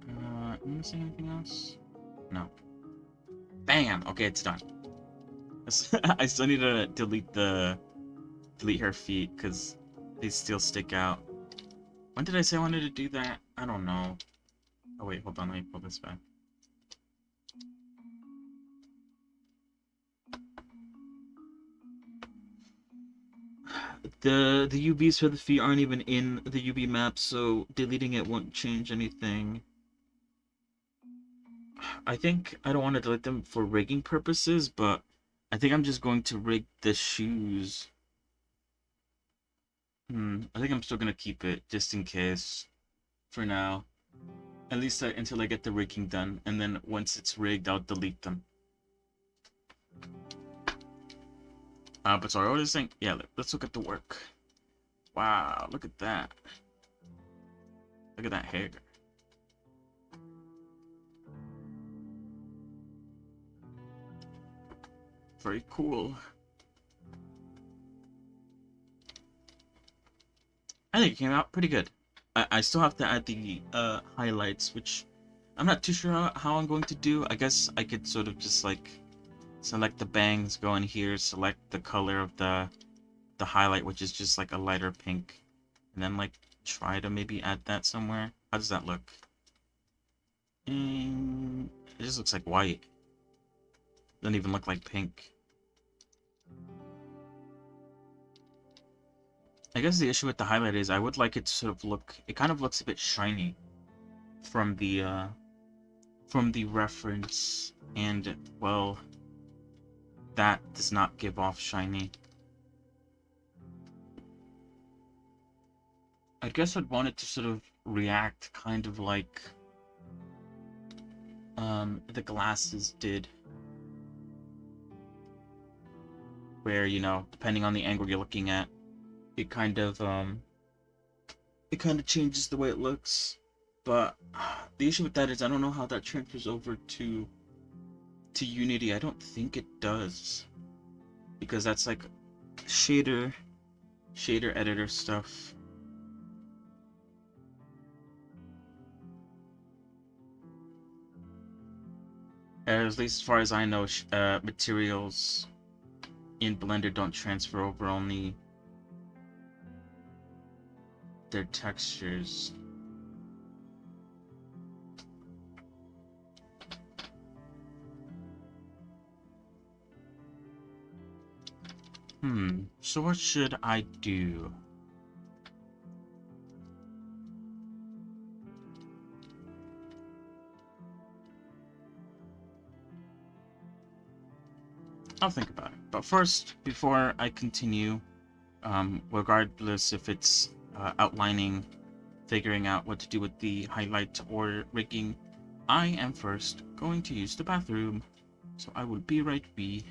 Am I missing anything else? No. Bam! Okay, it's done. I still need to delete her feet because they still stick out. When did I say I wanted to do that? I don't know. Oh wait, hold on, let me pull this back. The UVs for the feet aren't even in the UV map, so deleting it won't change anything. I think I don't want to delete them for rigging purposes, but I think I'm just going to rig the shoes. I think I'm still gonna keep it just in case for now. At least until I get the rigging done, and then once it's rigged, I'll delete them. But sorry, what was I saying? Yeah, let's look at the work. Wow, look at that. Look at that hair. Very cool. I think it came out pretty good. I still have to add the highlights, which I'm not too sure how I'm going to do. I guess I could sort of just like select the bangs, go in here, select the color of the highlight, which is just like a lighter pink, and then like try to maybe add that somewhere. How does that look? It just looks like white. Doesn't even look like pink. I guess the issue with the highlight is I would like it to sort of look, it kind of looks a bit shiny from the reference, and well, that does not give off shiny. I guess I'd want it to sort of react kind of like the glasses did, where, you know, depending on the angle you're looking at, it kind of changes the way it looks. But the issue with that is I don't know how that transfers over to Unity. I don't think it does, because that's like shader editor stuff. At least as far as I know, materials in Blender don't transfer over, only their textures. So what should I do? I'll think about it. But first, before I continue, regardless if it's outlining, figuring out what to do with the highlight or rigging, I am first going to use the bathroom. So I will be right back.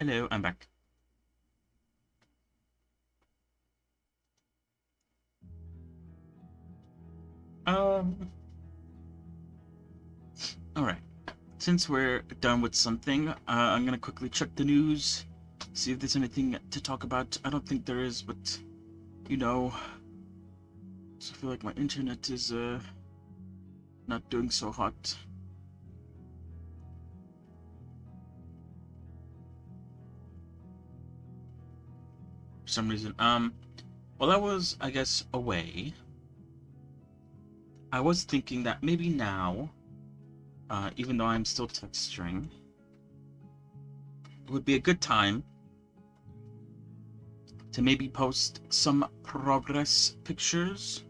Hello, I'm back. Alright. Since we're done with something, I'm gonna quickly check the news, see if there's anything to talk about. I don't think there is, but, you know, I feel like my internet is, not doing so hot. For some reason. While I was, I guess, away, I was thinking that maybe now, even though I'm still texturing, it would be a good time to maybe post some progress pictures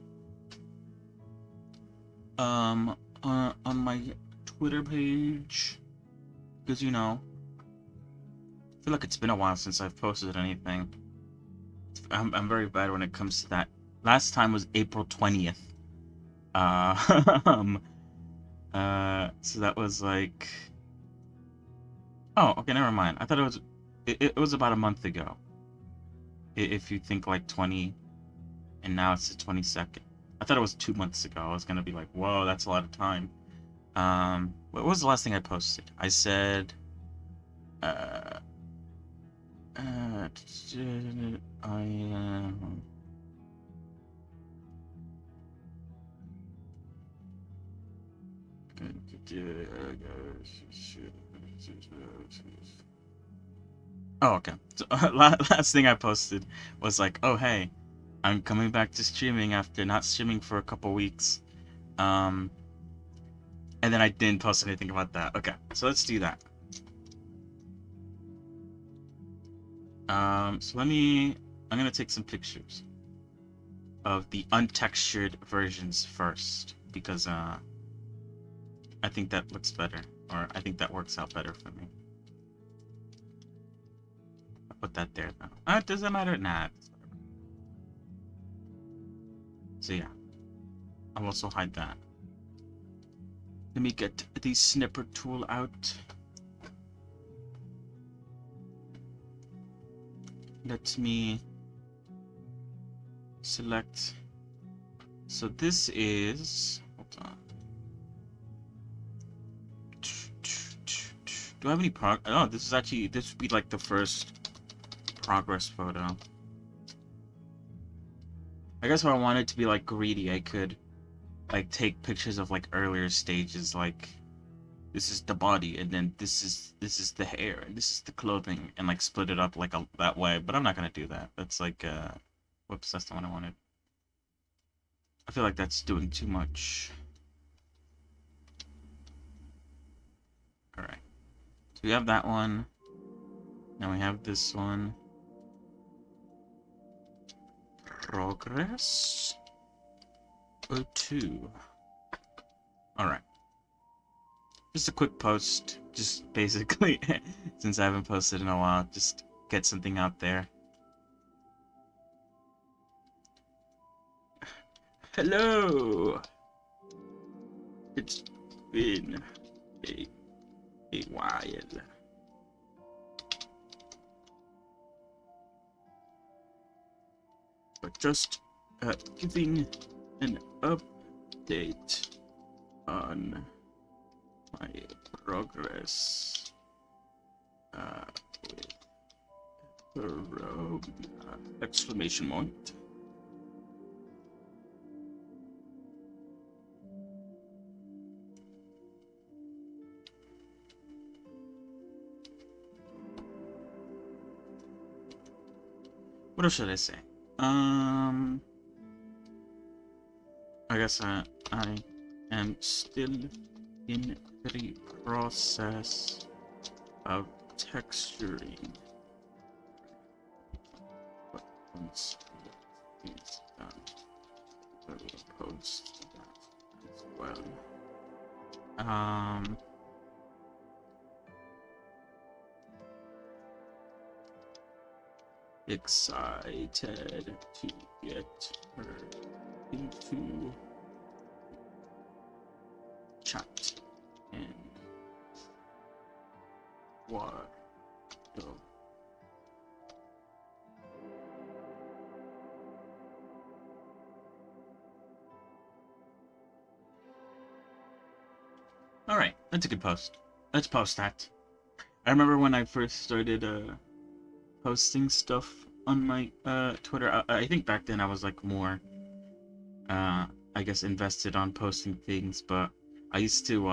on my Twitter page, because, you know, I feel like it's been a while since I've posted anything. I'm very bad when it comes to that. Last time was April 20th. So that was like... Oh, okay, never mind. I thought it was about a month ago. If you think like 20, and now it's the 22nd. I thought it was 2 months ago. I was gonna be like, whoa, that's a lot of time. What was the last thing I posted? I said, oh, okay. So, last thing I posted was like, oh, hey, I'm coming back to streaming after not streaming for a couple weeks. And then I didn't post anything about that. Okay, so let's do that. So I'm gonna take some pictures of the untextured versions first, because I think that looks better, or I think that works out better for me. I'll put that there though. Does that matter? Nah. So yeah, I'll also hide that. Let me get the snipper tool out. Let me select. So this is, hold on. Do I have any oh, this would be like the first progress photo. I guess if I wanted to be like greedy, I could like take pictures of like earlier stages, like this is the body, and then this is the hair, and this is the clothing, and like split it up like that way. But I'm not gonna do that. That's like whoops, that's the one I wanted. I feel like that's doing too much. All right, so we have that one. Now we have this one. Progress 02. All right. Just a quick post, just basically, since I haven't posted in a while, just get something out there. Hello! It's been a while. But just giving an update on my progress with Perona! Exclamation point. What else should I say? I guess I am still in the process of texturing. But once it is done, I will post that as well. Excited to get her into chat and what the That's a good post. Let's post that. I remember when I first started posting stuff on my Twitter. I think back then I was like more I guess invested on posting things, but I used to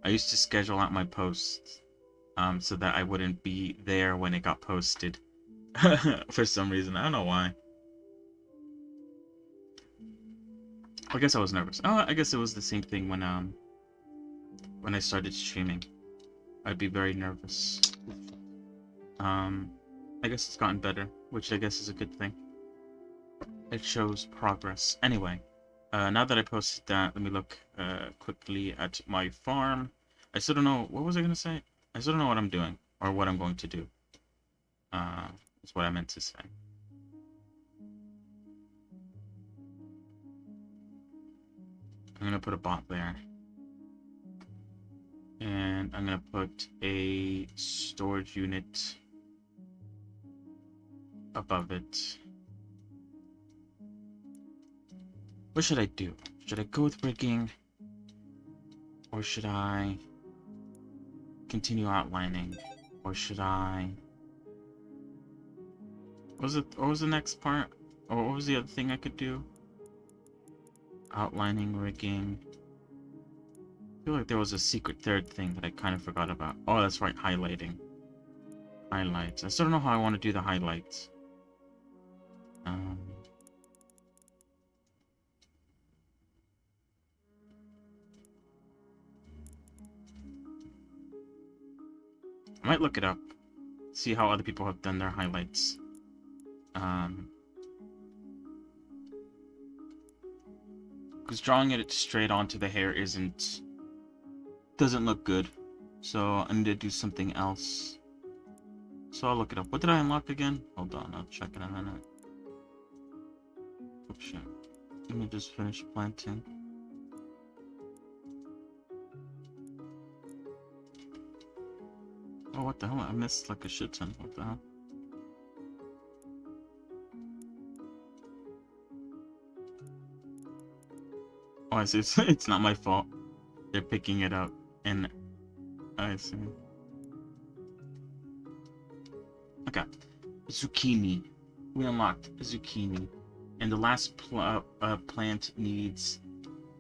schedule out my posts so that I wouldn't be there when it got posted. For some reason, I don't know why. I guess I was nervous. Oh, I guess it was the same thing when I started streaming. I'd be very nervous. I guess it's gotten better, which I guess is a good thing. It shows progress. Anyway, now that I posted that, let me look quickly at my farm. I still don't know, what was I gonna say? I still don't know what I'm doing, or what I'm going to do. That's what I meant to say. I'm gonna put a bot there. And I'm gonna put a storage unit above it. What should I do? Should I go with rigging? Or should I continue outlining? Or should I... What was the next part? Or what was the other thing I could do? Outlining, rigging... I feel like there was a secret third thing that I kind of forgot about. Oh, that's right, highlighting. Highlights. I still don't know how I want to do the highlights. I might look it up. See how other people have done their highlights. Because drawing it straight onto the hair doesn't look good. So I need to do something else. So I'll look it up. What did I unlock again? Hold on, I'll check in a minute. Oops, shit. Let me just finish planting. Oh, what the hell? I missed like a shit ton. What the hell? Oh, I see. It's not my fault. They're picking it up. And I see. Okay. Zucchini. We unlocked zucchini. And the last plant needs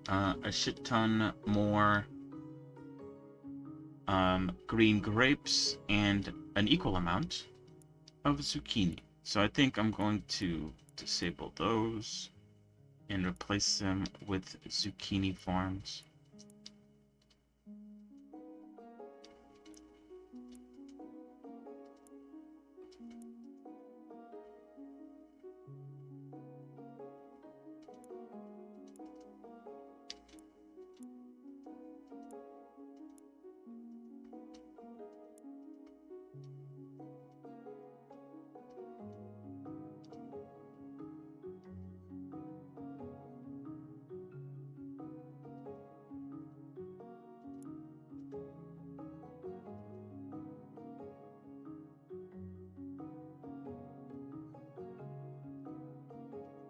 a shit ton more green grapes and an equal amount of zucchini. So I think I'm going to disable those and replace them with zucchini farms.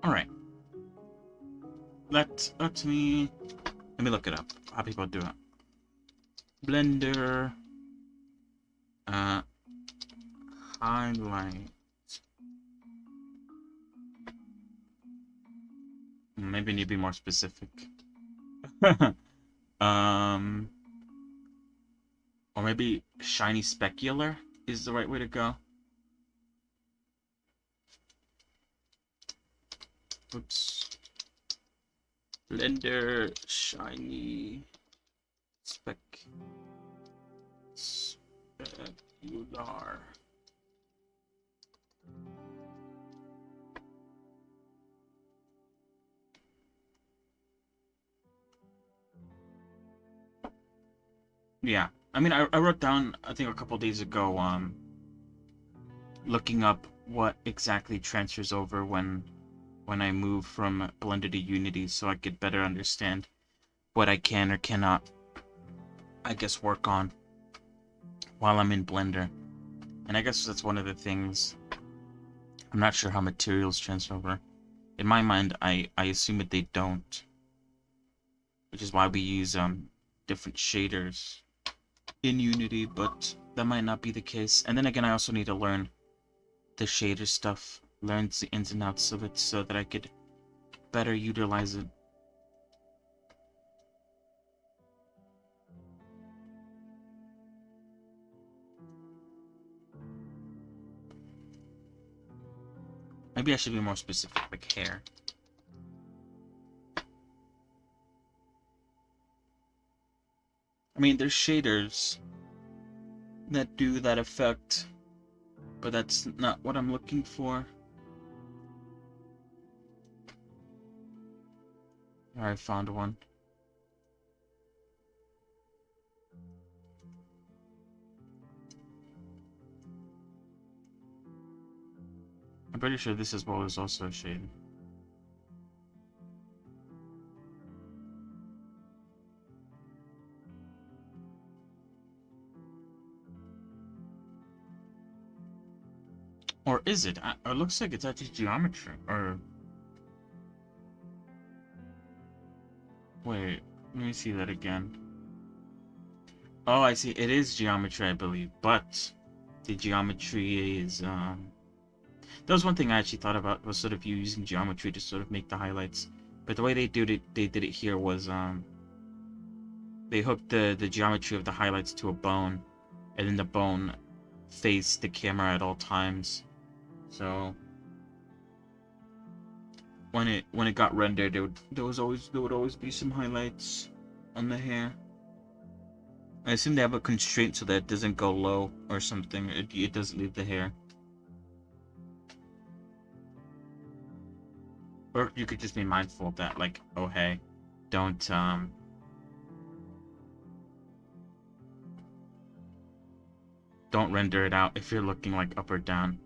Alright. Let me look it up. How people do it. Blender. Highlight. Maybe need to be more specific. Or maybe shiny specular is the right way to go. Oops. Blender shiny specular. Yeah, I mean, I wrote down, I think a couple days ago, looking up what exactly transfers over when I move from Blender to Unity, so I could better understand what I can or cannot, I guess, work on while I'm in Blender. And I guess that's one of the things. I'm not sure how materials transfer over. In my mind, I assume that they don't, which is why we use different shaders in Unity, but that might not be the case. And then again, I also need to learn the shader stuff, learn the ins and outs of it so that I could better utilize it. Maybe I should be more specific, like hair. I mean, there's shaders that do that effect, but that's not what I'm looking for. I found one. I'm pretty sure this as well is also a shade. Or is it? It looks like it's actually geometry. Or wait, let me see that again. Oh, I see. It is geometry, I believe, but the geometry is That was one thing I actually thought about, was sort of using geometry to sort of make the highlights. But the way they did it here was they hooked the geometry of the highlights to a bone, and then the bone faced the camera at all times. So when it got rendered, there would always be some highlights on the hair. I assume they have a constraint so that it doesn't go low or something. It doesn't leave the hair. Or you could just be mindful of that, like, oh hey, don't render it out if you're looking like up or down.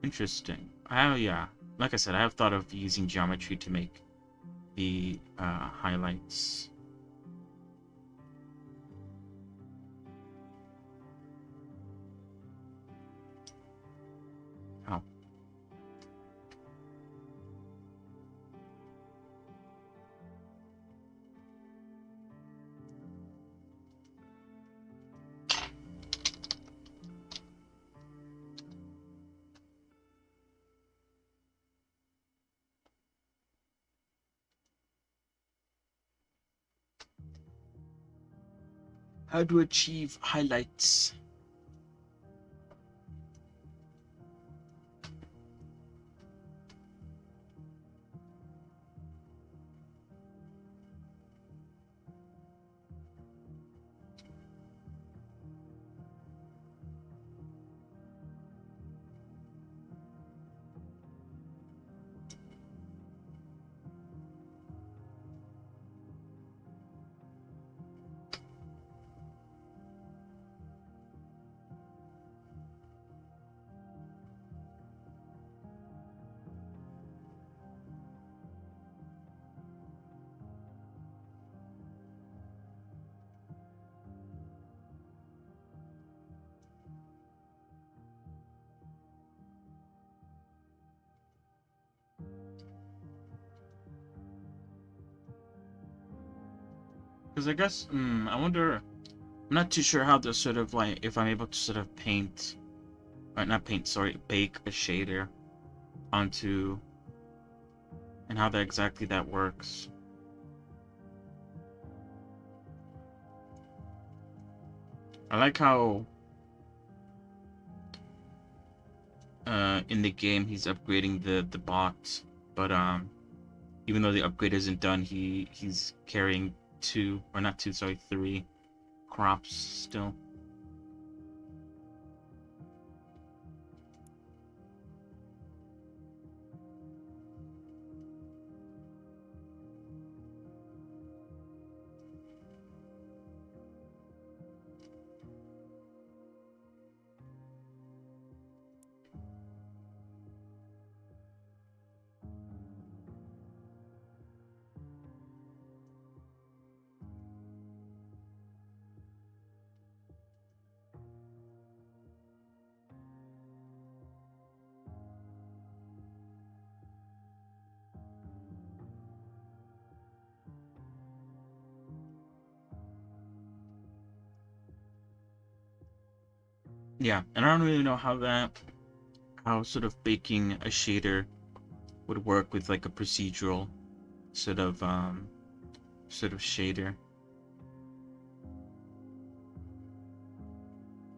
Interesting. Yeah, like I said, I have thought of using geometry to make the highlights. Oh. How to achieve highlights. Because I guess, I wonder, I'm not too sure how to sort of like, if I'm able to sort of paint, or not paint, sorry, bake a shader onto, and how that exactly that works. I like how in the game he's upgrading the bot, but even though the upgrade isn't done, he's carrying three crops still. Yeah, and I don't really know how sort of baking a shader would work with like a procedural sort of shader.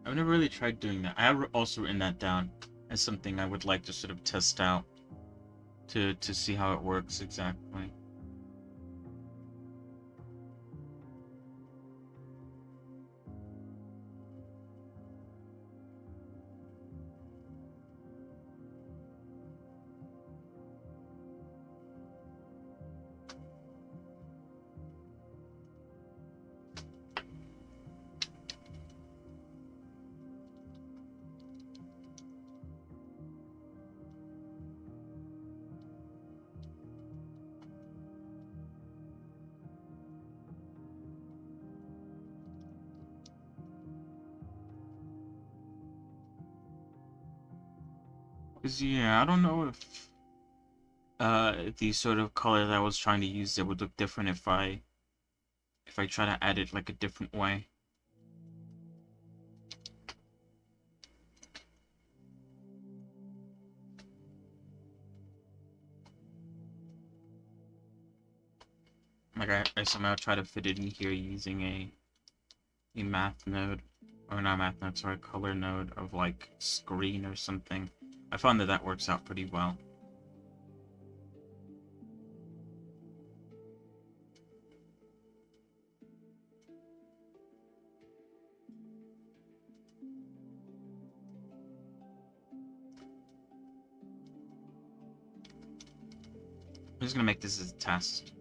I've never really tried doing that. I have also written that down as something I would like to sort of test out to see how it works exactly. Cause yeah, I don't know if the sort of color that I was trying to use there would look different if I try to add it like a different way. Like I somehow try to fit it in here using a math node, or not math node, sorry, color node of like screen or something. I found that works out pretty well. I'm just gonna make this as a test.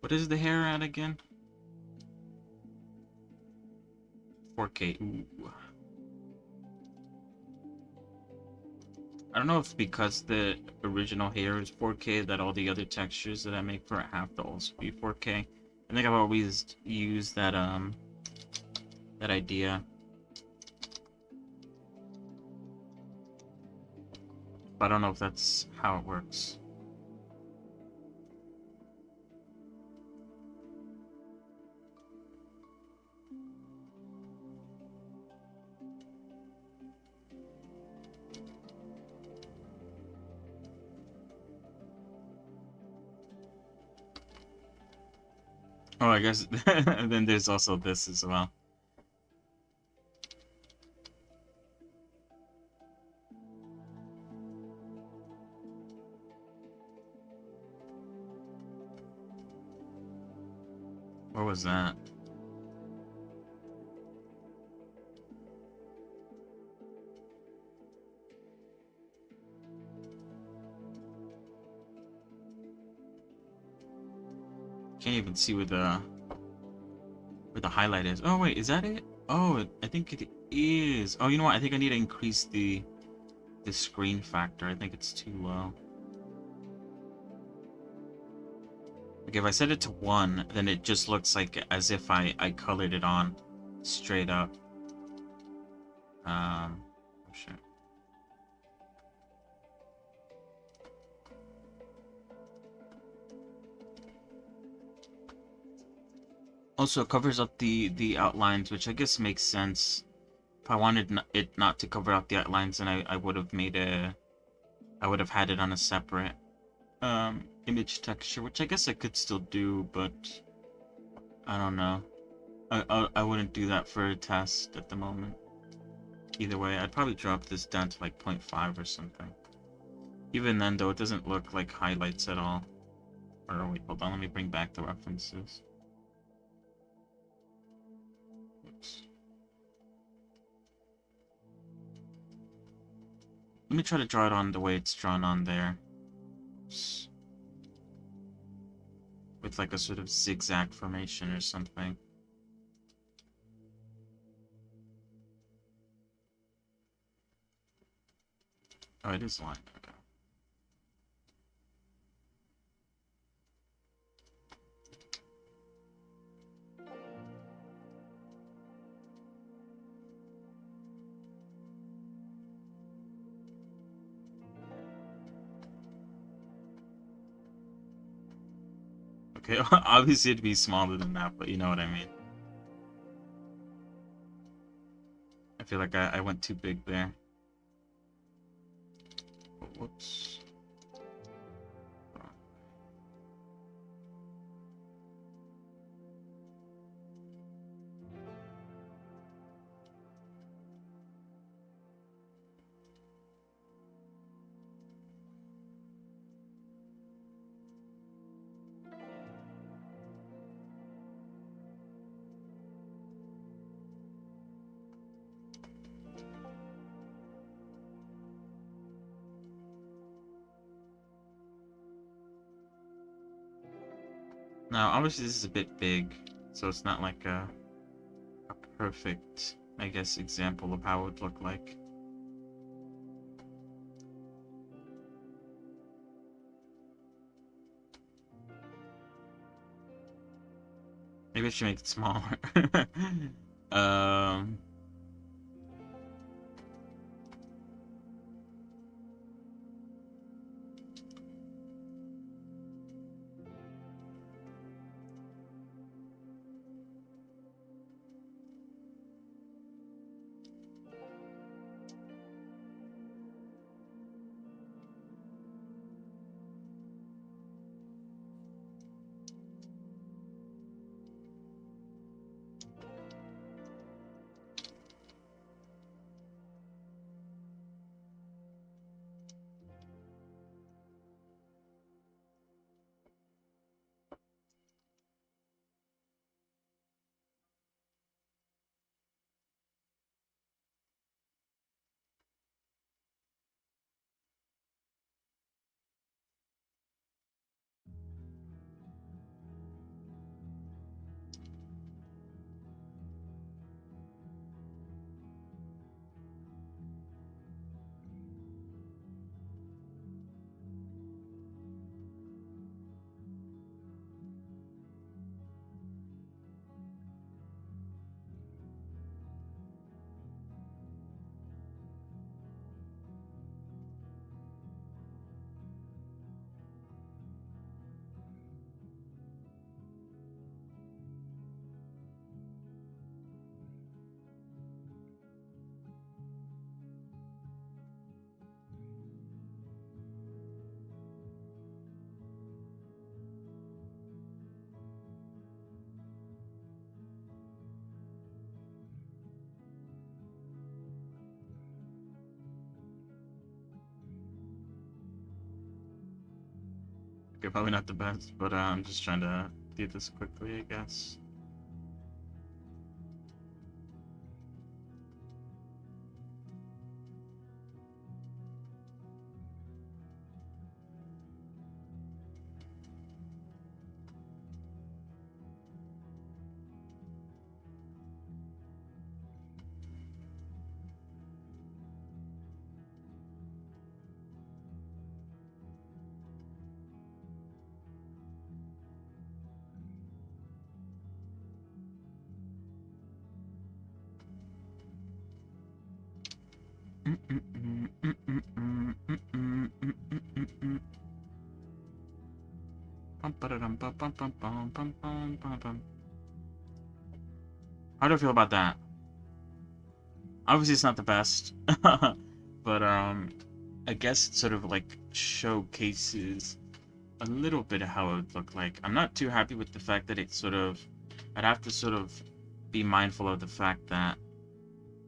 What is the hair at again? 4K. Ooh. I don't know if because the original hair is 4K that all the other textures that I make for it have to also be 4K. I think I've always used that that idea. But I don't know if that's how it works. Oh, I guess then there's also this as well. What was that? Can't even see where the highlight is. Oh wait, is that it? Oh, I think it is. Oh, you know what? I think I need to increase the screen factor. I think it's too low. Like if I set it to 1, then it just looks like as if I colored it on straight up. Oh shit. Also, it covers up the outlines, which I guess makes sense. If I wanted it not to cover up the outlines, then I would have I would have had it on a separate image texture, which I guess I could still do, but I don't know. I wouldn't do that for a test at the moment. Either way, I'd probably drop this down to like 0.5 or something. Even then, though, it doesn't look like highlights at all. Or wait, hold on, let me bring back the references. Oops. Let me try to draw it on the way it's drawn on there. Oops. With like a sort of zigzag formation or something. Oh, it is lined. Okay. Okay, obviously it'd be smaller than that, but you know what I mean. I feel like I went too big there. Whoops. Now, obviously this is a bit big, so it's not like a perfect, I guess, example of how it would look like. Maybe I should make it smaller. um, okay, probably not the best, but I'm just trying to do this quickly, I guess. How do I feel about that? Obviously, it's not the best, but I guess it sort of like showcases a little bit of how it would look like. I'm not too happy with the fact that I'd have to sort of be mindful of the fact that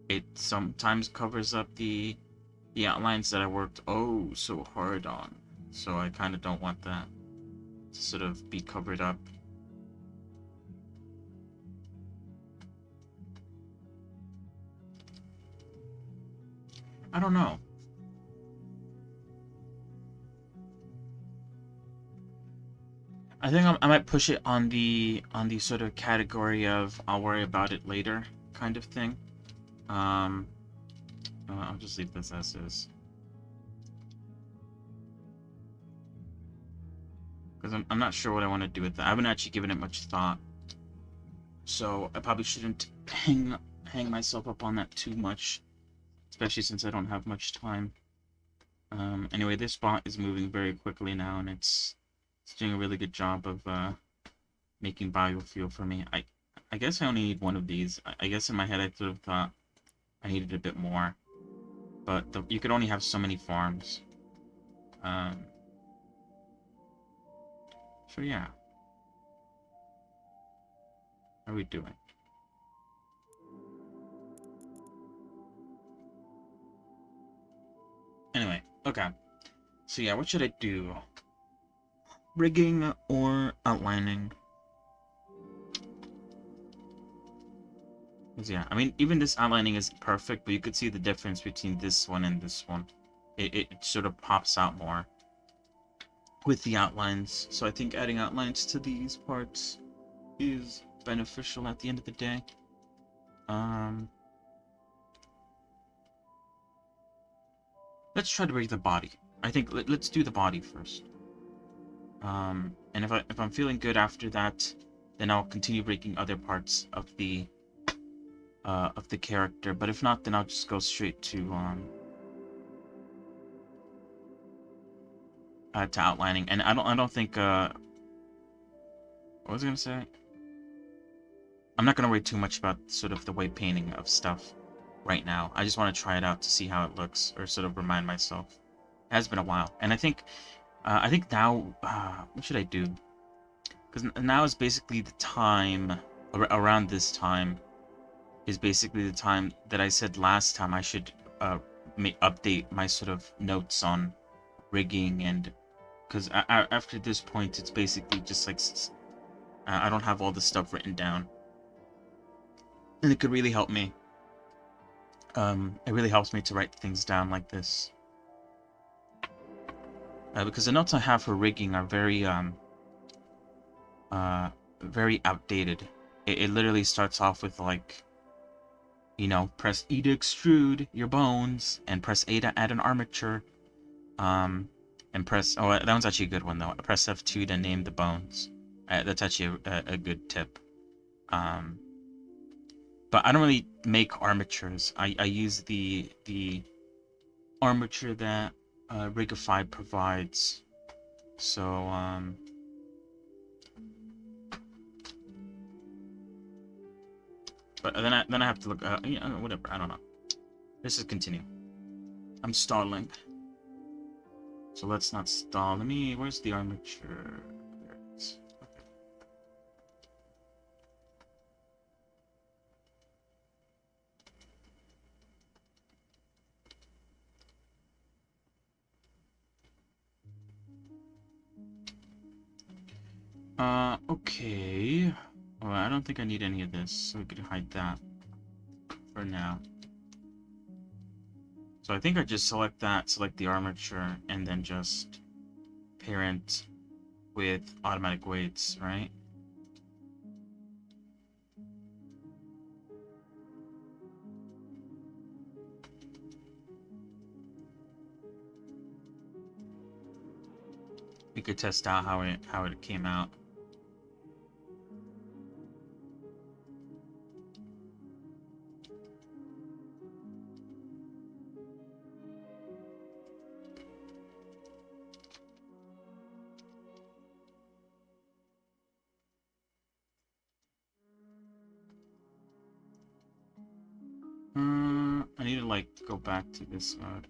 it sometimes covers up the outlines that I worked oh so hard on. So I kind of don't want that to sort of be covered up. I don't know. I think I might push it on the sort of category of I'll worry about it later kind of thing. Um, I'll just leave this as is. Because I'm not sure what I want to do with that. I haven't actually given it much thought. So I probably shouldn't hang myself up on that too much. Especially since I don't have much time. Anyway, this bot is moving very quickly now, and it's doing a really good job of making biofuel for me. I guess I only need one of these. I guess in my head I sort of thought I needed a bit more. But you could only have so many farms. So yeah. How are we doing? Anyway, okay. So yeah, what should I do? Rigging or outlining? Because yeah, I mean, even this outlining isn't perfect, but you could see the difference between this one and this one. It sort of pops out more with the outlines. So I think adding outlines to these parts is beneficial at the end of the day. Let's try to rig the body. I think let's do the body first. And if I'm feeling good after that, then I'll continue rigging other parts of the character. But if not, then I'll just go straight to outlining. And I don't think what was I gonna say? I'm not gonna worry too much about sort of the white painting of stuff right now. I just want to try it out to see how it looks, or sort of remind myself. It has been a while, and I think now, what should I do? Because now is basically the time, around this time, is basically the time that I said last time I should update my sort of notes on rigging, and because after this point, it's basically just like I don't have all the stuff written down, and it could really help me. It really helps me to write things down like this. Because the notes I have for rigging are very outdated. It literally starts off with like, you know, press E to extrude your bones, and press A to add an armature. And press, oh, that one's actually a good one though. Press F2 to name the bones. That's actually a good tip. But I don't really make armatures. I use the armature that Rigify provides. So but then I have to look. Yeah, whatever. I don't know. Let's just continue. I'm stalling. So let's not stall. Where's the armature? There it is. Okay. Okay. Well, I don't think I need any of this, so we could hide that for now. So I think I just select the armature, and then just parent with automatic weights, right? We could test out how it came out. I need to like go back to this mode.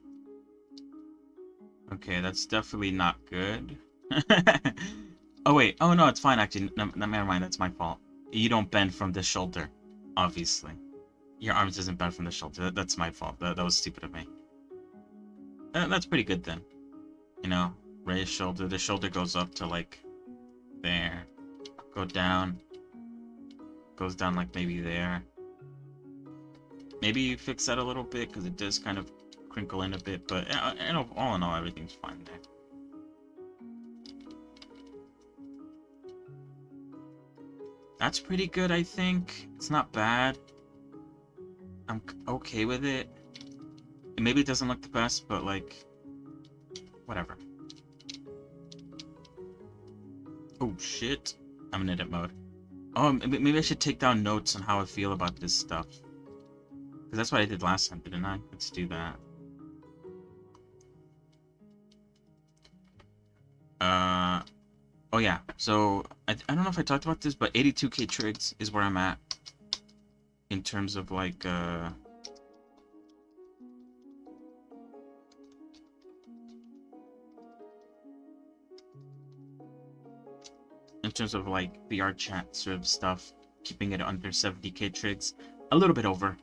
Okay, that's definitely not good. Oh wait, oh no, it's fine actually. No, never mind, that's my fault. You don't bend from the shoulder, obviously. Your arms doesn't bend from the shoulder. That's my fault. That was stupid of me. That's pretty good then. You know, raise shoulder. The shoulder goes up to like there. Go down. Goes down like maybe there. Maybe you fix that a little bit because it does kind of crinkle in a bit, but all in all, everything's fine there. That's pretty good, I think. It's not bad. I'm okay with it. Maybe it doesn't look the best, but like, whatever. Oh shit. I'm in edit mode. Oh, maybe I should take down notes on how I feel about this stuff. Because that's what I did last time, didn't I? Let's do that. Oh yeah, so I don't know if I talked about this, but 82k trigs is where I'm at in terms of like VR chat sort of stuff, keeping it under 70k trigs, a little bit over.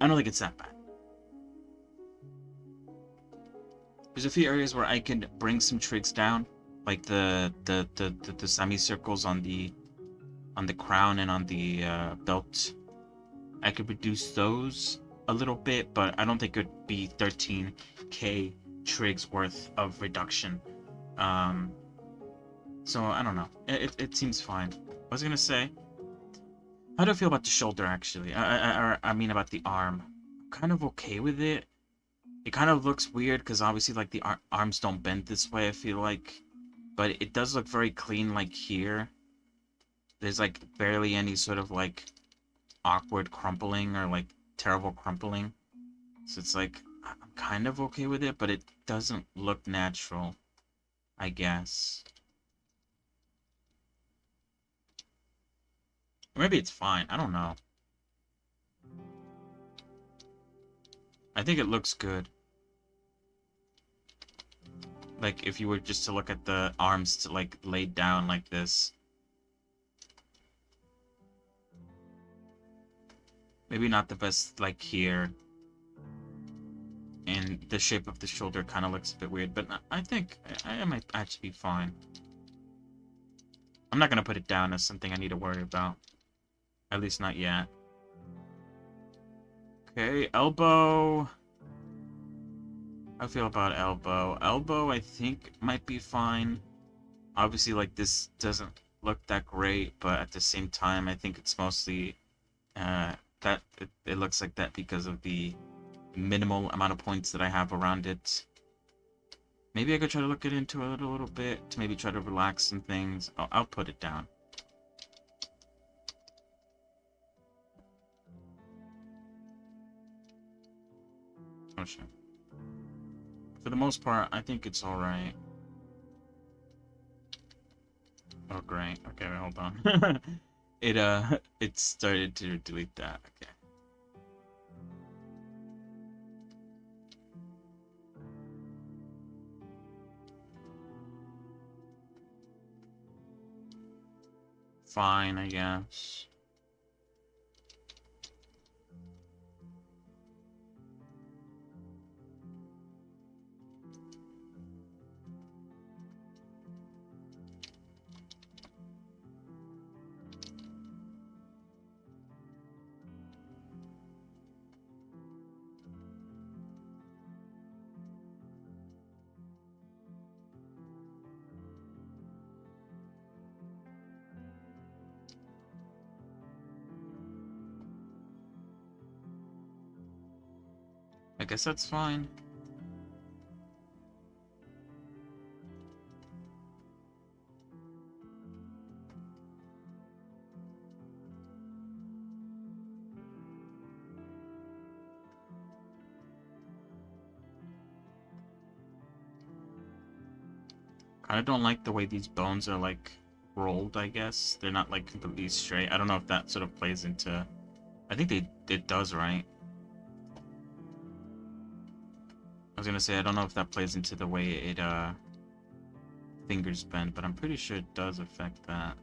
I don't think it's that bad. There's a few areas where I can bring some trigs down, like the semicircles on the crown and on the belt. I could reduce those a little bit, but I don't think it would be 13k trigs worth of reduction. So I don't know. It seems fine. I was gonna say, how do I feel about the shoulder actually? I mean about the arm. I'm kind of okay with it. It kind of looks weird because obviously like the arms don't bend this way, I feel like, but it does look very clean. Like here, there's like barely any sort of like awkward crumpling or like terrible crumpling. So it's like I'm kind of okay with it, but it doesn't look natural, I guess. Or maybe it's fine. I don't know. I think it looks good. Like if you were just to look at the arms to like laid down like this. Maybe not the best like here. And the shape of the shoulder kind of looks a bit weird, but I think I might actually be fine. I'm not gonna put it down as something I need to worry about. At least not yet. Okay, elbow. How I feel about elbow. Elbow, I think, might be fine. Obviously, like, this doesn't look that great, but at the same time, I think it's mostly, that it looks like that because of the minimal amount of points that I have around it. Maybe I could try to look it into it a little bit, to maybe try to relax some things. I'll put it down. Oh shit. For the most part, I think it's alright. Oh great. Okay, wait, hold on. It started to delete that. Okay. Fine, I guess. I guess that's fine. I don't like the way these bones are like rolled, I guess. They're not like completely straight. I don't know if that sort of plays into... I think it does, right? I was gonna say, I don't know if that plays into the way it, fingers bend, but I'm pretty sure it does affect that.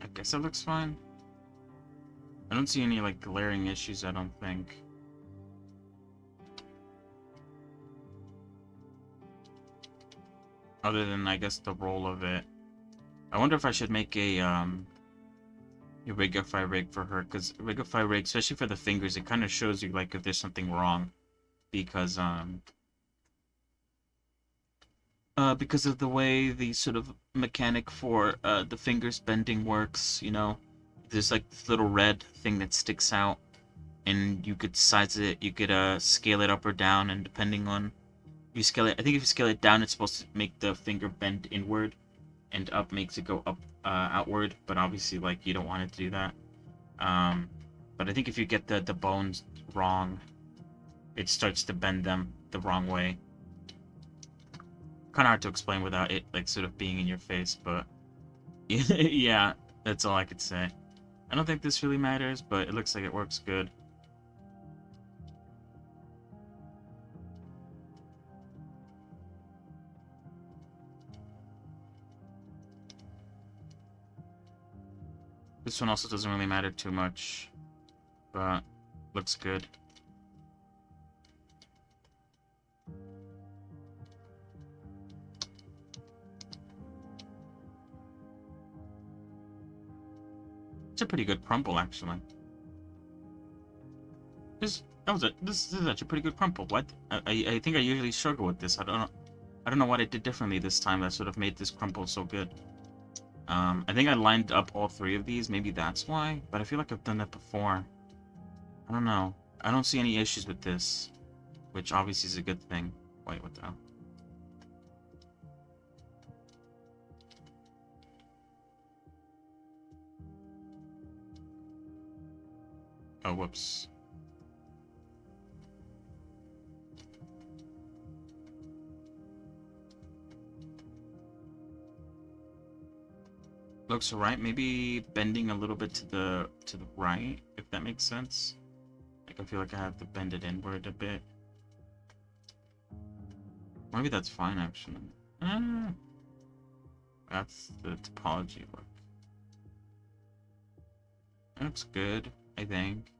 I guess it looks fine. I don't see any, like, glaring issues, I don't think. Other than, I guess, the roll of it. I wonder if I should make a Rigify rig for her, because Rigify rig, especially for the fingers, it kind of shows you, like, if there's something wrong. Because of the way the sort of mechanic for the fingers bending works, you know? There's like this little red thing that sticks out, and you could size it, you could scale it up or down, and depending on If you scale it, I think if you scale it down, it's supposed to make the finger bend inward, and up makes it go up, outward. But obviously, like, you don't want it to do that. But I think if you get the bones wrong, it starts to bend them the wrong way. Kind of hard to explain without it, like, sort of being in your face, but yeah, that's all I could say. I don't think this really matters, but it looks like it works good. This one also doesn't really matter too much, but looks good. It's a pretty good crumple, actually. This is actually a pretty good crumple. What? I think I usually struggle with this. I don't know what I did differently this time that sort of made this crumple so good. I think I lined up all three of these. Maybe that's why. But I feel like I've done that before. I don't know. I don't see any issues with this, which obviously is a good thing. Wait, what the hell? Oh, whoops. Looks alright. Maybe bending a little bit to the right, if that makes sense. Like, I feel like I have to bend it inward a bit. Maybe that's fine, actually. That's the topology look. That looks good, I think.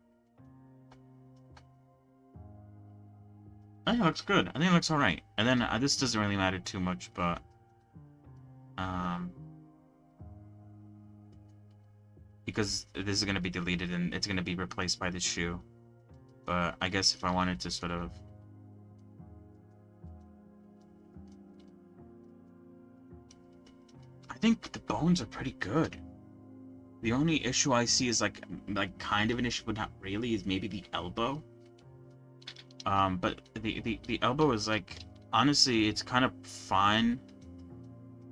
I think it looks good. I think it looks alright. And then this doesn't really matter too much, but because this is going to be deleted and it's going to be replaced by the shoe. But I guess if I wanted to sort of... I think the bones are pretty good. The only issue I see is like kind of an issue, but not really, is maybe the elbow. But the elbow is like, honestly, it's kind of fine.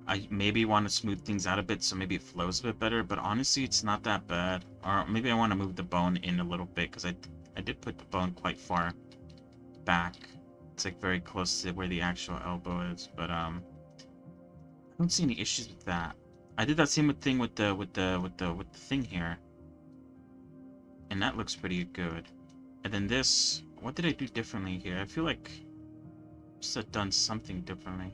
I maybe want to smooth things out a bit so maybe it flows a bit better, but honestly, it's not that bad. Or maybe I want to move the bone in a little bit, because I did put the bone quite far back. It's like very close to where the actual elbow is, but I don't see any issues with that. I did that same thing with the thing here, and that looks pretty good. And then this, what did I do differently here? I feel like I must have done something differently,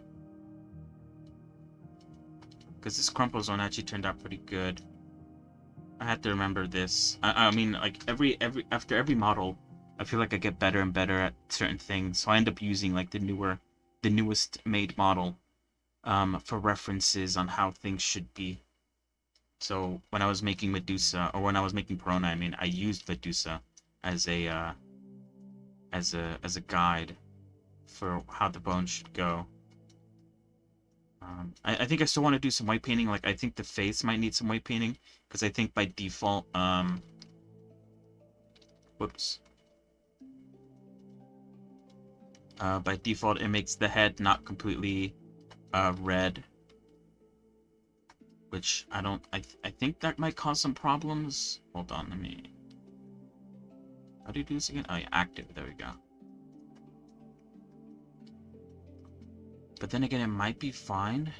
because this crumple zone actually turned out pretty good. I had to remember this. I mean, like after every model, I feel like I get better and better at certain things. So I end up using like the newest made model, for references on how things should be. So when I was making Medusa, or when I was making Perona, I mean, I used Medusa as a guide for how the bone should go. I think I still want to do some white painting. Like, I think the face might need some white painting, because I think by default, whoops. By default, it makes the head not completely red, which I think that might cause some problems. Hold on, let me... How do you do this again? Oh yeah, active, there we go. But then again, it might be fine.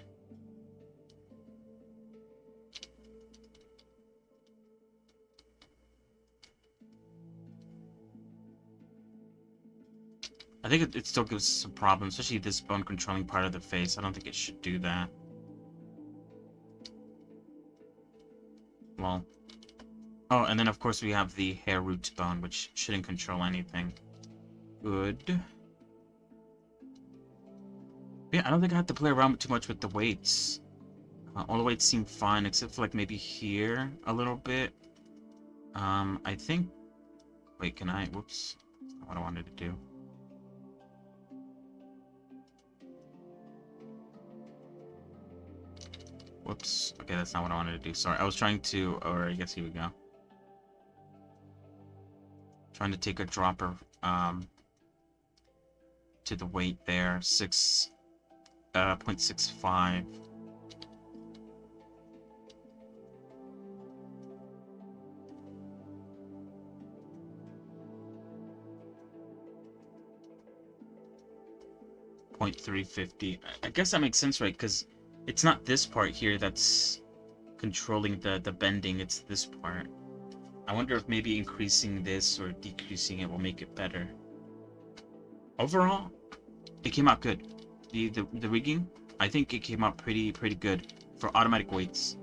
I think it still gives some problems, especially this bone controlling part of the face. I don't think it should do that. Well. Oh, and then of course we have the hair root bone, which shouldn't control anything. Good. Yeah, I don't think I have to play around too much with the weights. All the weights seem fine, except for like maybe here a little bit. I think... Wait, can I... Whoops. Not what I wanted to do. Whoops. Okay, that's not what I wanted to do. Sorry, I was trying to... Or I guess here we go. Trying to take a dropper, to the weight there. 0.65. .350. I guess that makes sense, right? Because it's not this part here that's controlling the bending, it's this part. I wonder if maybe increasing this or decreasing it will make it better. Overall, it came out good. The rigging, I think it came out pretty good for automatic weights.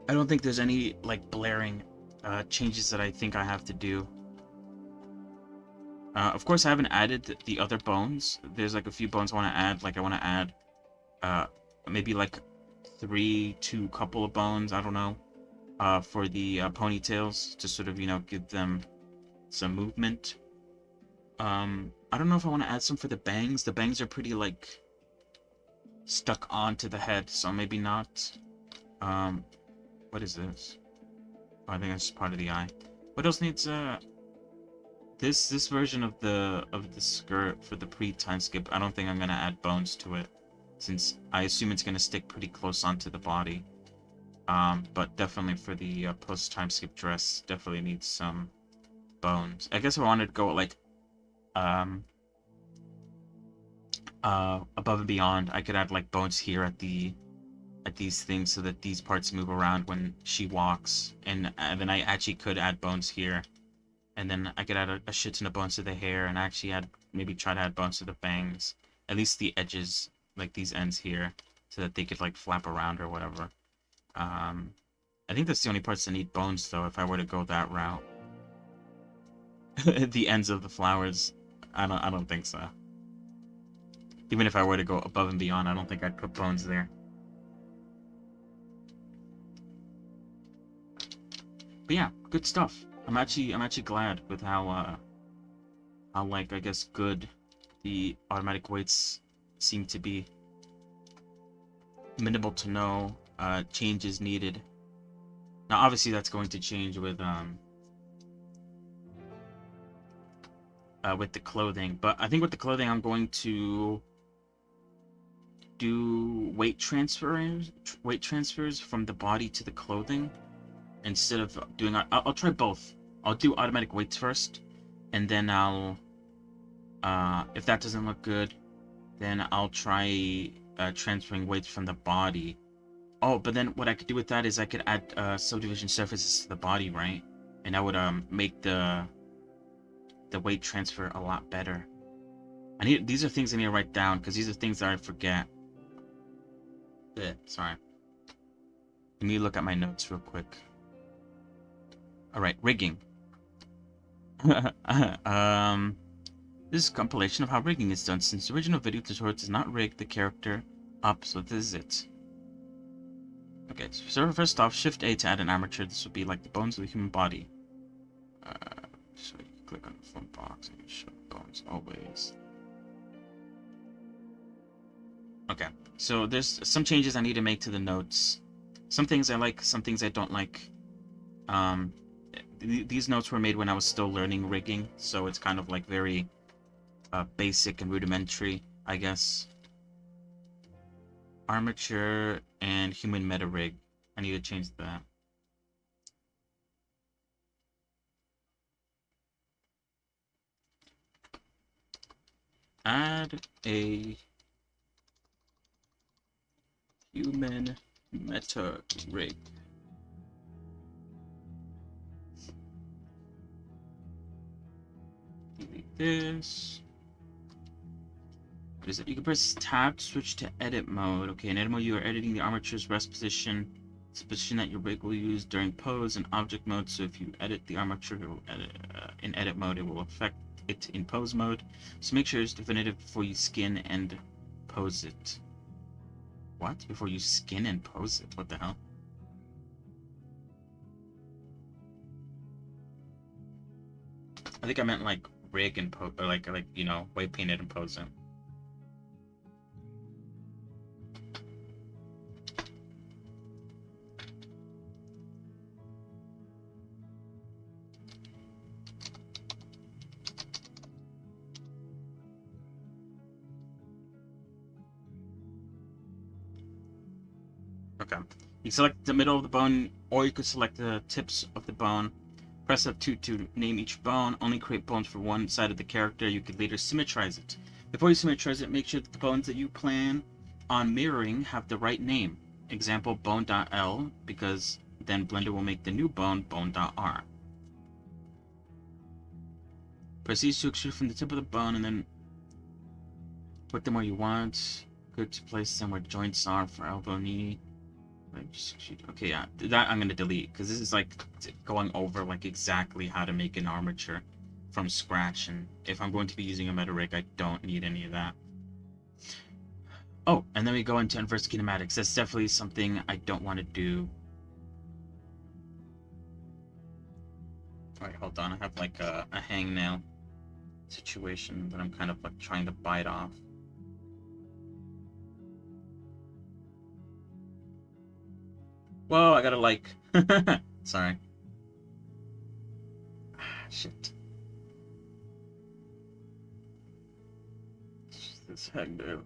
I don't think there's any like blaring changes that I think I have to do. Of course, I haven't added the other bones. There's like a few bones I want to add. Like I want to add maybe like 3 to a couple of bones. I don't know. For the ponytails to sort of, you know, give them some movement. I don't know if I want to add some for the bangs. The bangs are pretty like stuck onto the head, so maybe not. What is this? Oh, I think that's part of the eye. What else needs this version of the skirt for the pre-time skip? I don't think I'm gonna add bones to it, since I assume it's gonna stick pretty close onto the body. But definitely for the post-time skip dress, definitely needs some bones. I guess if I wanted to go like above and beyond, I could add like bones here at these things so that these parts move around when she walks, and then I actually could add bones here, and then I could add a shit ton of bones to the hair, and actually maybe try to add bones to the bangs, at least the edges, like these ends here, so that they could like flap around or whatever. I think that's the only parts that need bones though, if I were to go that route. The ends of the flowers, I don't think so. Even if I were to go above and beyond, I don't think I'd put bones there. But yeah, good stuff. I'm actually glad with how like, I guess, good the automatic weights seem to be. Minimal to no changes needed. Now obviously that's going to change with the clothing, but I think with the clothing I'm going to do weight transfers from the body to the clothing instead of doing. I'll try both. I'll do automatic weights first, and then I'll if that doesn't look good, then I'll try transferring weights from the body. Oh, but then what I could do with that is I could add subdivision surfaces to the body, right? And that would make the weight transfer a lot better. These are things I need to write down, because these are things that I forget. Sorry. Let me look at my notes real quick. Alright, rigging. This is a compilation of how rigging is done. Since the original video tutorial does not rig the character up, so this is it. Okay, so first off, Shift A to add an armature. This would be like the bones of the human body. So you click on the front box and you show bones always. Okay, so there's some changes I need to make to the notes. Some things I like, some things I don't like. These notes were made when I was still learning rigging, so it's kind of like very basic and rudimentary, I guess. Armature and human meta rig. I need to change that. Add a human meta rig. Delete this. What is it? You can press tab to switch to edit mode. Okay, in edit mode you are editing the armature's rest position. It's a position that your rig will use during pose and object mode, so if you edit the armature in edit mode, it will affect it in pose mode. So make sure it's definitive before you skin and pose it. What? Before you skin and pose it? What the hell? I think I meant like rig and pose, or like you know, white paint it and pose it. Okay. You select the middle of the bone, or you could select the tips of the bone. Press F2 to name each bone. Only create bones for one side of the character. You could later symmetrize it. Before you symmetrize it, make sure that the bones that you plan on mirroring have the right name. Example, bone.l, because then Blender will make the new bone, bone.r. Proceed to extrude from the tip of the bone and then put them where you want. Good to place them where joints are for elbow, knee. Okay, yeah, that I'm gonna delete because this is like going over like exactly how to make an armature from scratch, and if I'm going to be using a meta rig, I don't need any of that. Oh, and then we go into inverse kinematics. That's definitely something I don't want to do. Alright, hold on. I have like a hangnail situation that I'm kind of like trying to bite off. Whoa, I gotta like... Sorry. Shit. This hangnail.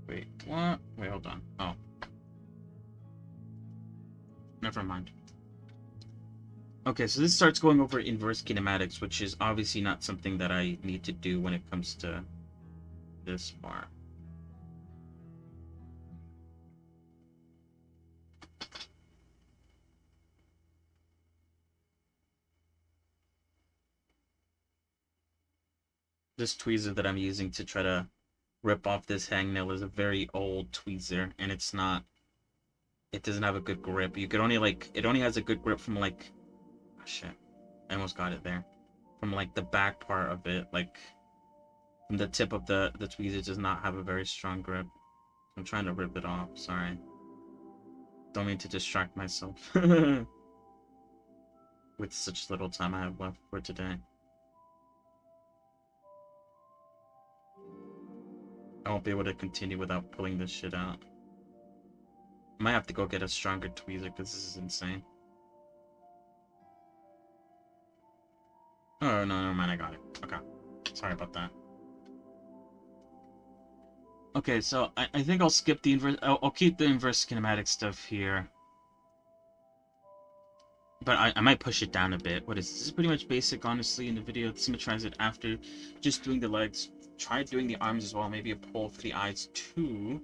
Wait, what? Wait, hold on. Oh. Never mind. Okay, so this starts going over inverse kinematics, which is obviously not something that I need to do when it comes to this part. This tweezer that I'm using to try to rip off this hangnail is a very old tweezer, and it's not... It doesn't have a good grip. You could only, like... It only has a good grip from, like... Oh, shit. I almost got it there. From, like, the back part of it, like... From the tip of the tweezer does not have a very strong grip. I'm trying to rip it off, sorry. Don't mean to distract myself. With such little time I have left for today. I won't be able to continue without pulling this shit out. I might have to go get a stronger tweezer because this is insane. Oh, no, never mind, I got it. Okay. Sorry about that. Okay, so I think I'll skip the inverse... I'll keep the inverse kinematic stuff here. But I might push it down a bit. What is this? This is pretty much basic, honestly, in the video. Symmetrize it after just doing the legs. Try doing the arms as well. Maybe a pole for the eyes, too.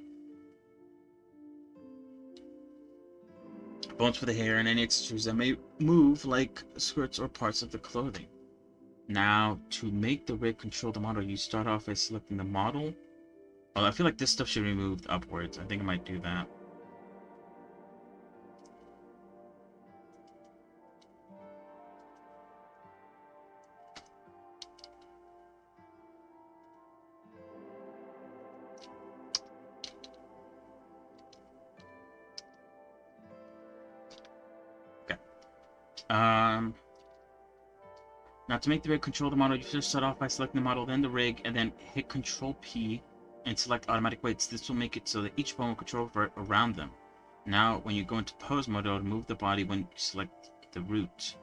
Bones for the hair and any extrusions that may move, like skirts or parts of the clothing. Now, to make the rig control the model, you start off by selecting the model. Oh, I feel like this stuff should be moved upwards. I think I might do that. Okay. Now to make the rig control the model, you first start off by selecting the model, then the rig, and then hit Control P and select automatic weights. This will make it so that each bone will control around them. Now, when you go into pose mode, it'll move the body when you select the root.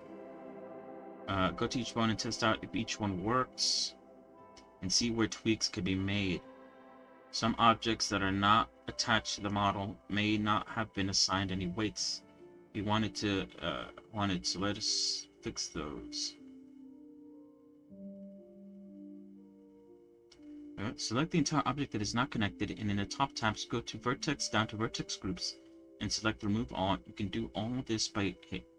Go to each bone and test out if each one works, and see where tweaks could be made. Some objects that are not attached to the model may not have been assigned any weights. We wanted to so let us fix those. Select the entire object that is not connected, and in the top tabs, go to Vertex down to Vertex Groups, and select Remove All. You can do all this by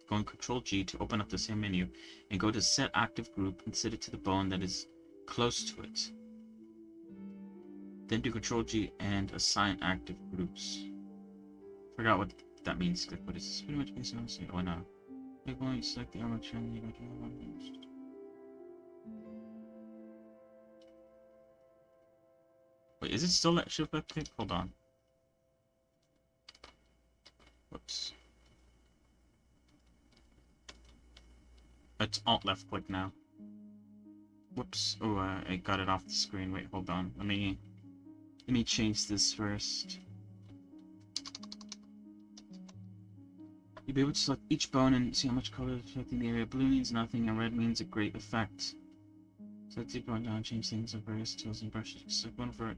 going Control G to open up the same menu, and go to Set Active Group and set it to the bone that is close to it. Then do Control G and Assign Active Groups. Forgot what that means. What is this? Pretty much based on the oh no. You're going to select the armature and you go to one. Wait, is it still that shift left click? Hold on. Whoops. It's alt left click now. Whoops. Oh, I got it off the screen. Wait, hold on. Let me change this first. You'll be able to select each bone and see how much color is affecting the area. Blue means nothing, and red means a great effect. Select the bone down, change things with various tools and brushes. Select one for it.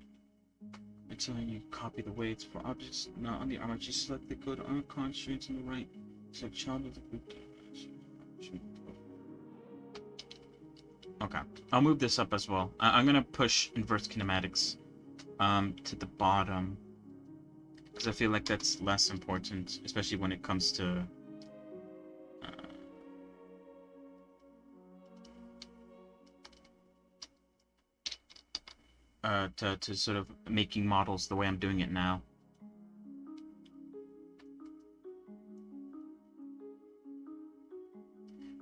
Until you copy the weights for objects not on the arm. Just select the good arm constraints on the right. Select child with the group. Okay, I'll move this up as well. I'm gonna push inverse kinematics to the bottom because I feel like that's less important, especially when it comes to to sort of making models the way I'm doing it now.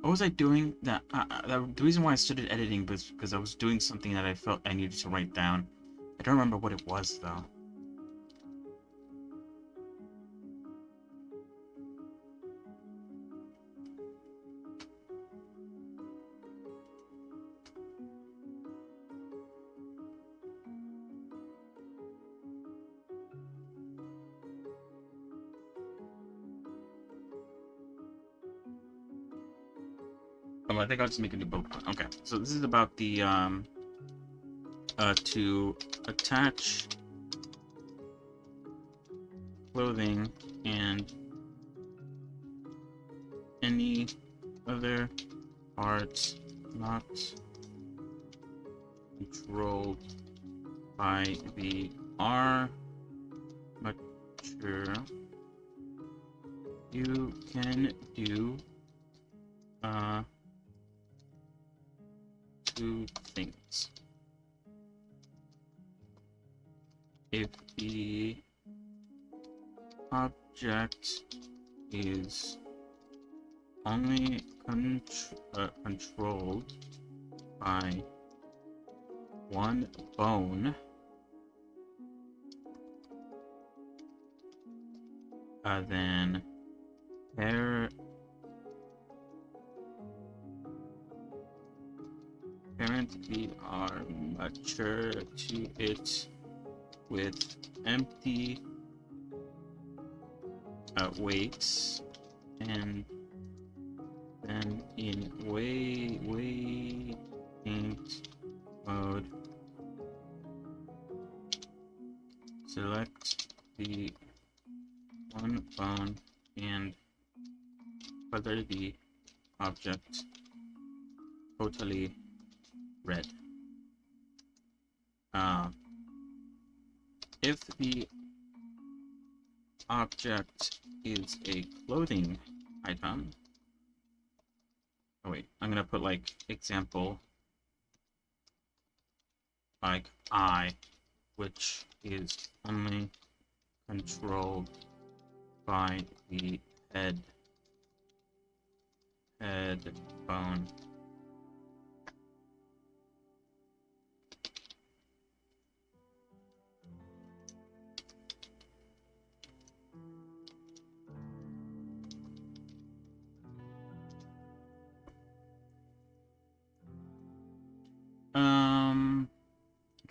What was I doing? The reason why I started editing was because I was doing something that I felt I needed to write down. I don't remember what it was, though. Oh, I think I'll just make a new book. Okay, so this is about the, to attach clothing and any other parts not controlled by the armature. You can do, two things. If the object is only controlled by one bone, then parent the armature to it with empty weights, and then in weight mode select the one bone and color the object totally red. If the object is a clothing item, oh wait, I'm gonna put like example like eye, which is only controlled by the head bone.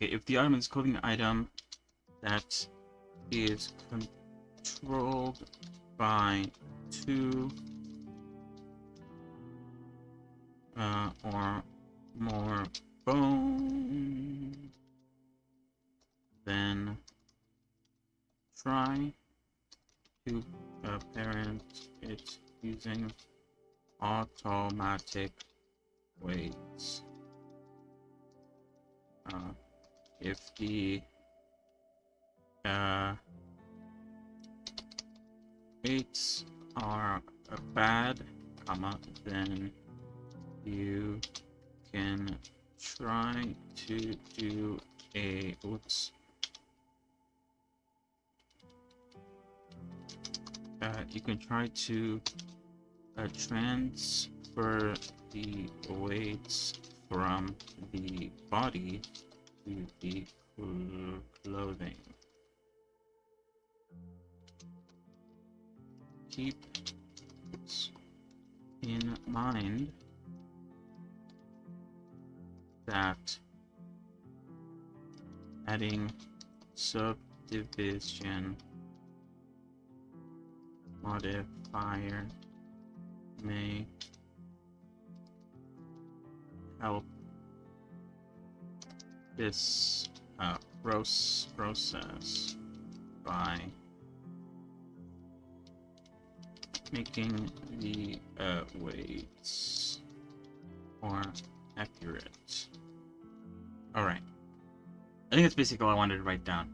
Okay, if the item is a clothing item that is controlled by two or more bone, then try to parent it using automatic weights. If the weights are bad, then you can try to do a you can try to transfer the weights from the body to the clothing. Keep in mind that adding subdivision modifier may help this process by making the weights more accurate. Alright. I think that's basically all I wanted to write down.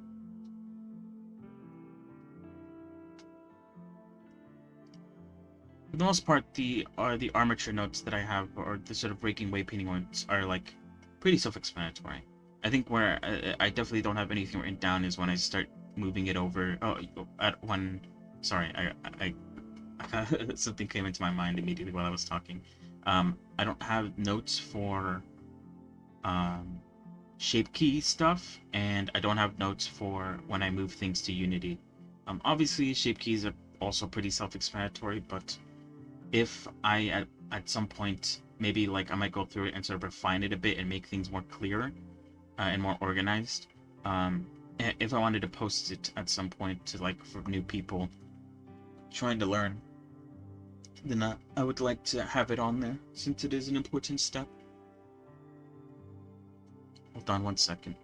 For the most part, the armature notes that I have, or the sort of breaking weight painting ones, are like pretty self-explanatory. I think where I definitely don't have anything written down is when I start moving it over. Sorry, I something came into my mind immediately while I was talking. I don't have notes for shape key stuff, and I don't have notes for when I move things to Unity. Obviously, shape keys are also pretty self-explanatory, but if I at some point maybe like I might go through it and sort of refine it a bit and make things more clear and more organized. If I wanted to post it at some point to like for new people trying to learn, then I would like to have it on there since it is an important step. Hold on 1 second.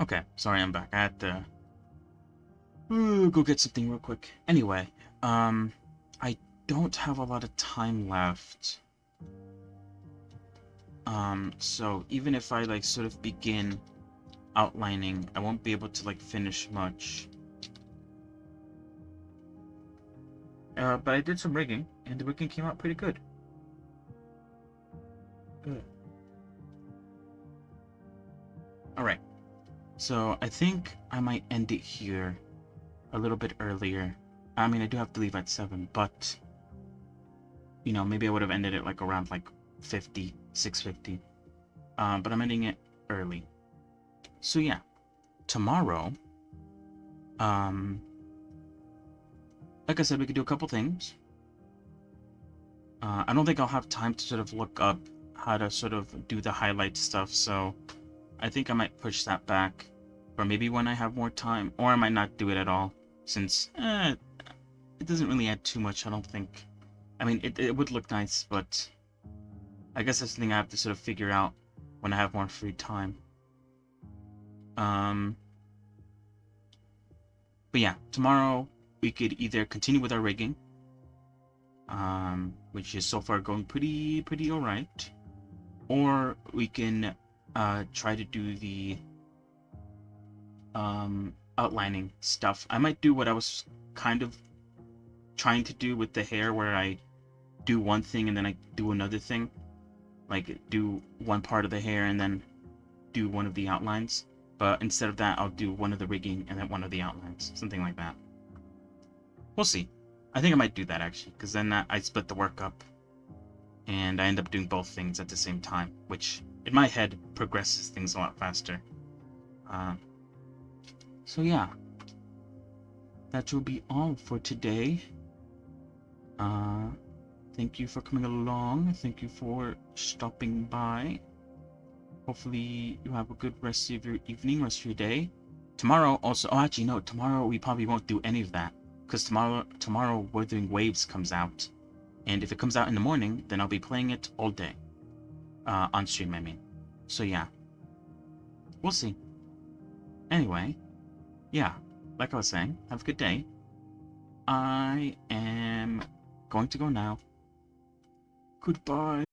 Okay, sorry, I'm back. I had to go get something real quick. Anyway, I don't have a lot of time left. So even if I like sort of begin outlining, I won't be able to like finish much. But I did some rigging, and the rigging came out pretty good. Good. Alright. So I think I might end it here a little bit earlier. I mean, I do have to leave at 7, but you know, maybe I would have ended it like around like 6:50. But I'm ending it early. So yeah, tomorrow, like I said, we could do a couple things. I don't think I'll have time to sort of look up how to sort of do the highlight stuff, so I think I might push that back, or maybe when I have more time, or I might not do it at all, since it doesn't really add too much, I don't think. I mean, it would look nice, but I guess that's something I have to sort of figure out when I have more free time. But yeah, tomorrow we could either continue with our rigging, which is so far going pretty alright, or we can try to do the outlining stuff. I might do what I was kind of trying to do with the hair, where I do one thing and then I do another thing, like do one part of the hair and then do one of the outlines, but instead of that I'll do one of the rigging and then one of the outlines, something like that. We'll see. I think I might do that actually, because then I split the work up and I end up doing both things at the same time, which in my head progresses things a lot faster. So yeah, that will be all for today. Thank you for coming along. Thank you for stopping by. Hopefully you have a good rest of your evening, rest of your day. Tomorrow also, oh actually no, tomorrow we probably won't do any of that, because tomorrow Wuthering Waves comes out. And if it comes out in the morning, then I'll be playing it all day. On stream, I mean. So yeah. We'll see. Anyway, yeah, like I was saying, have a good day. I am going to go now. Goodbye.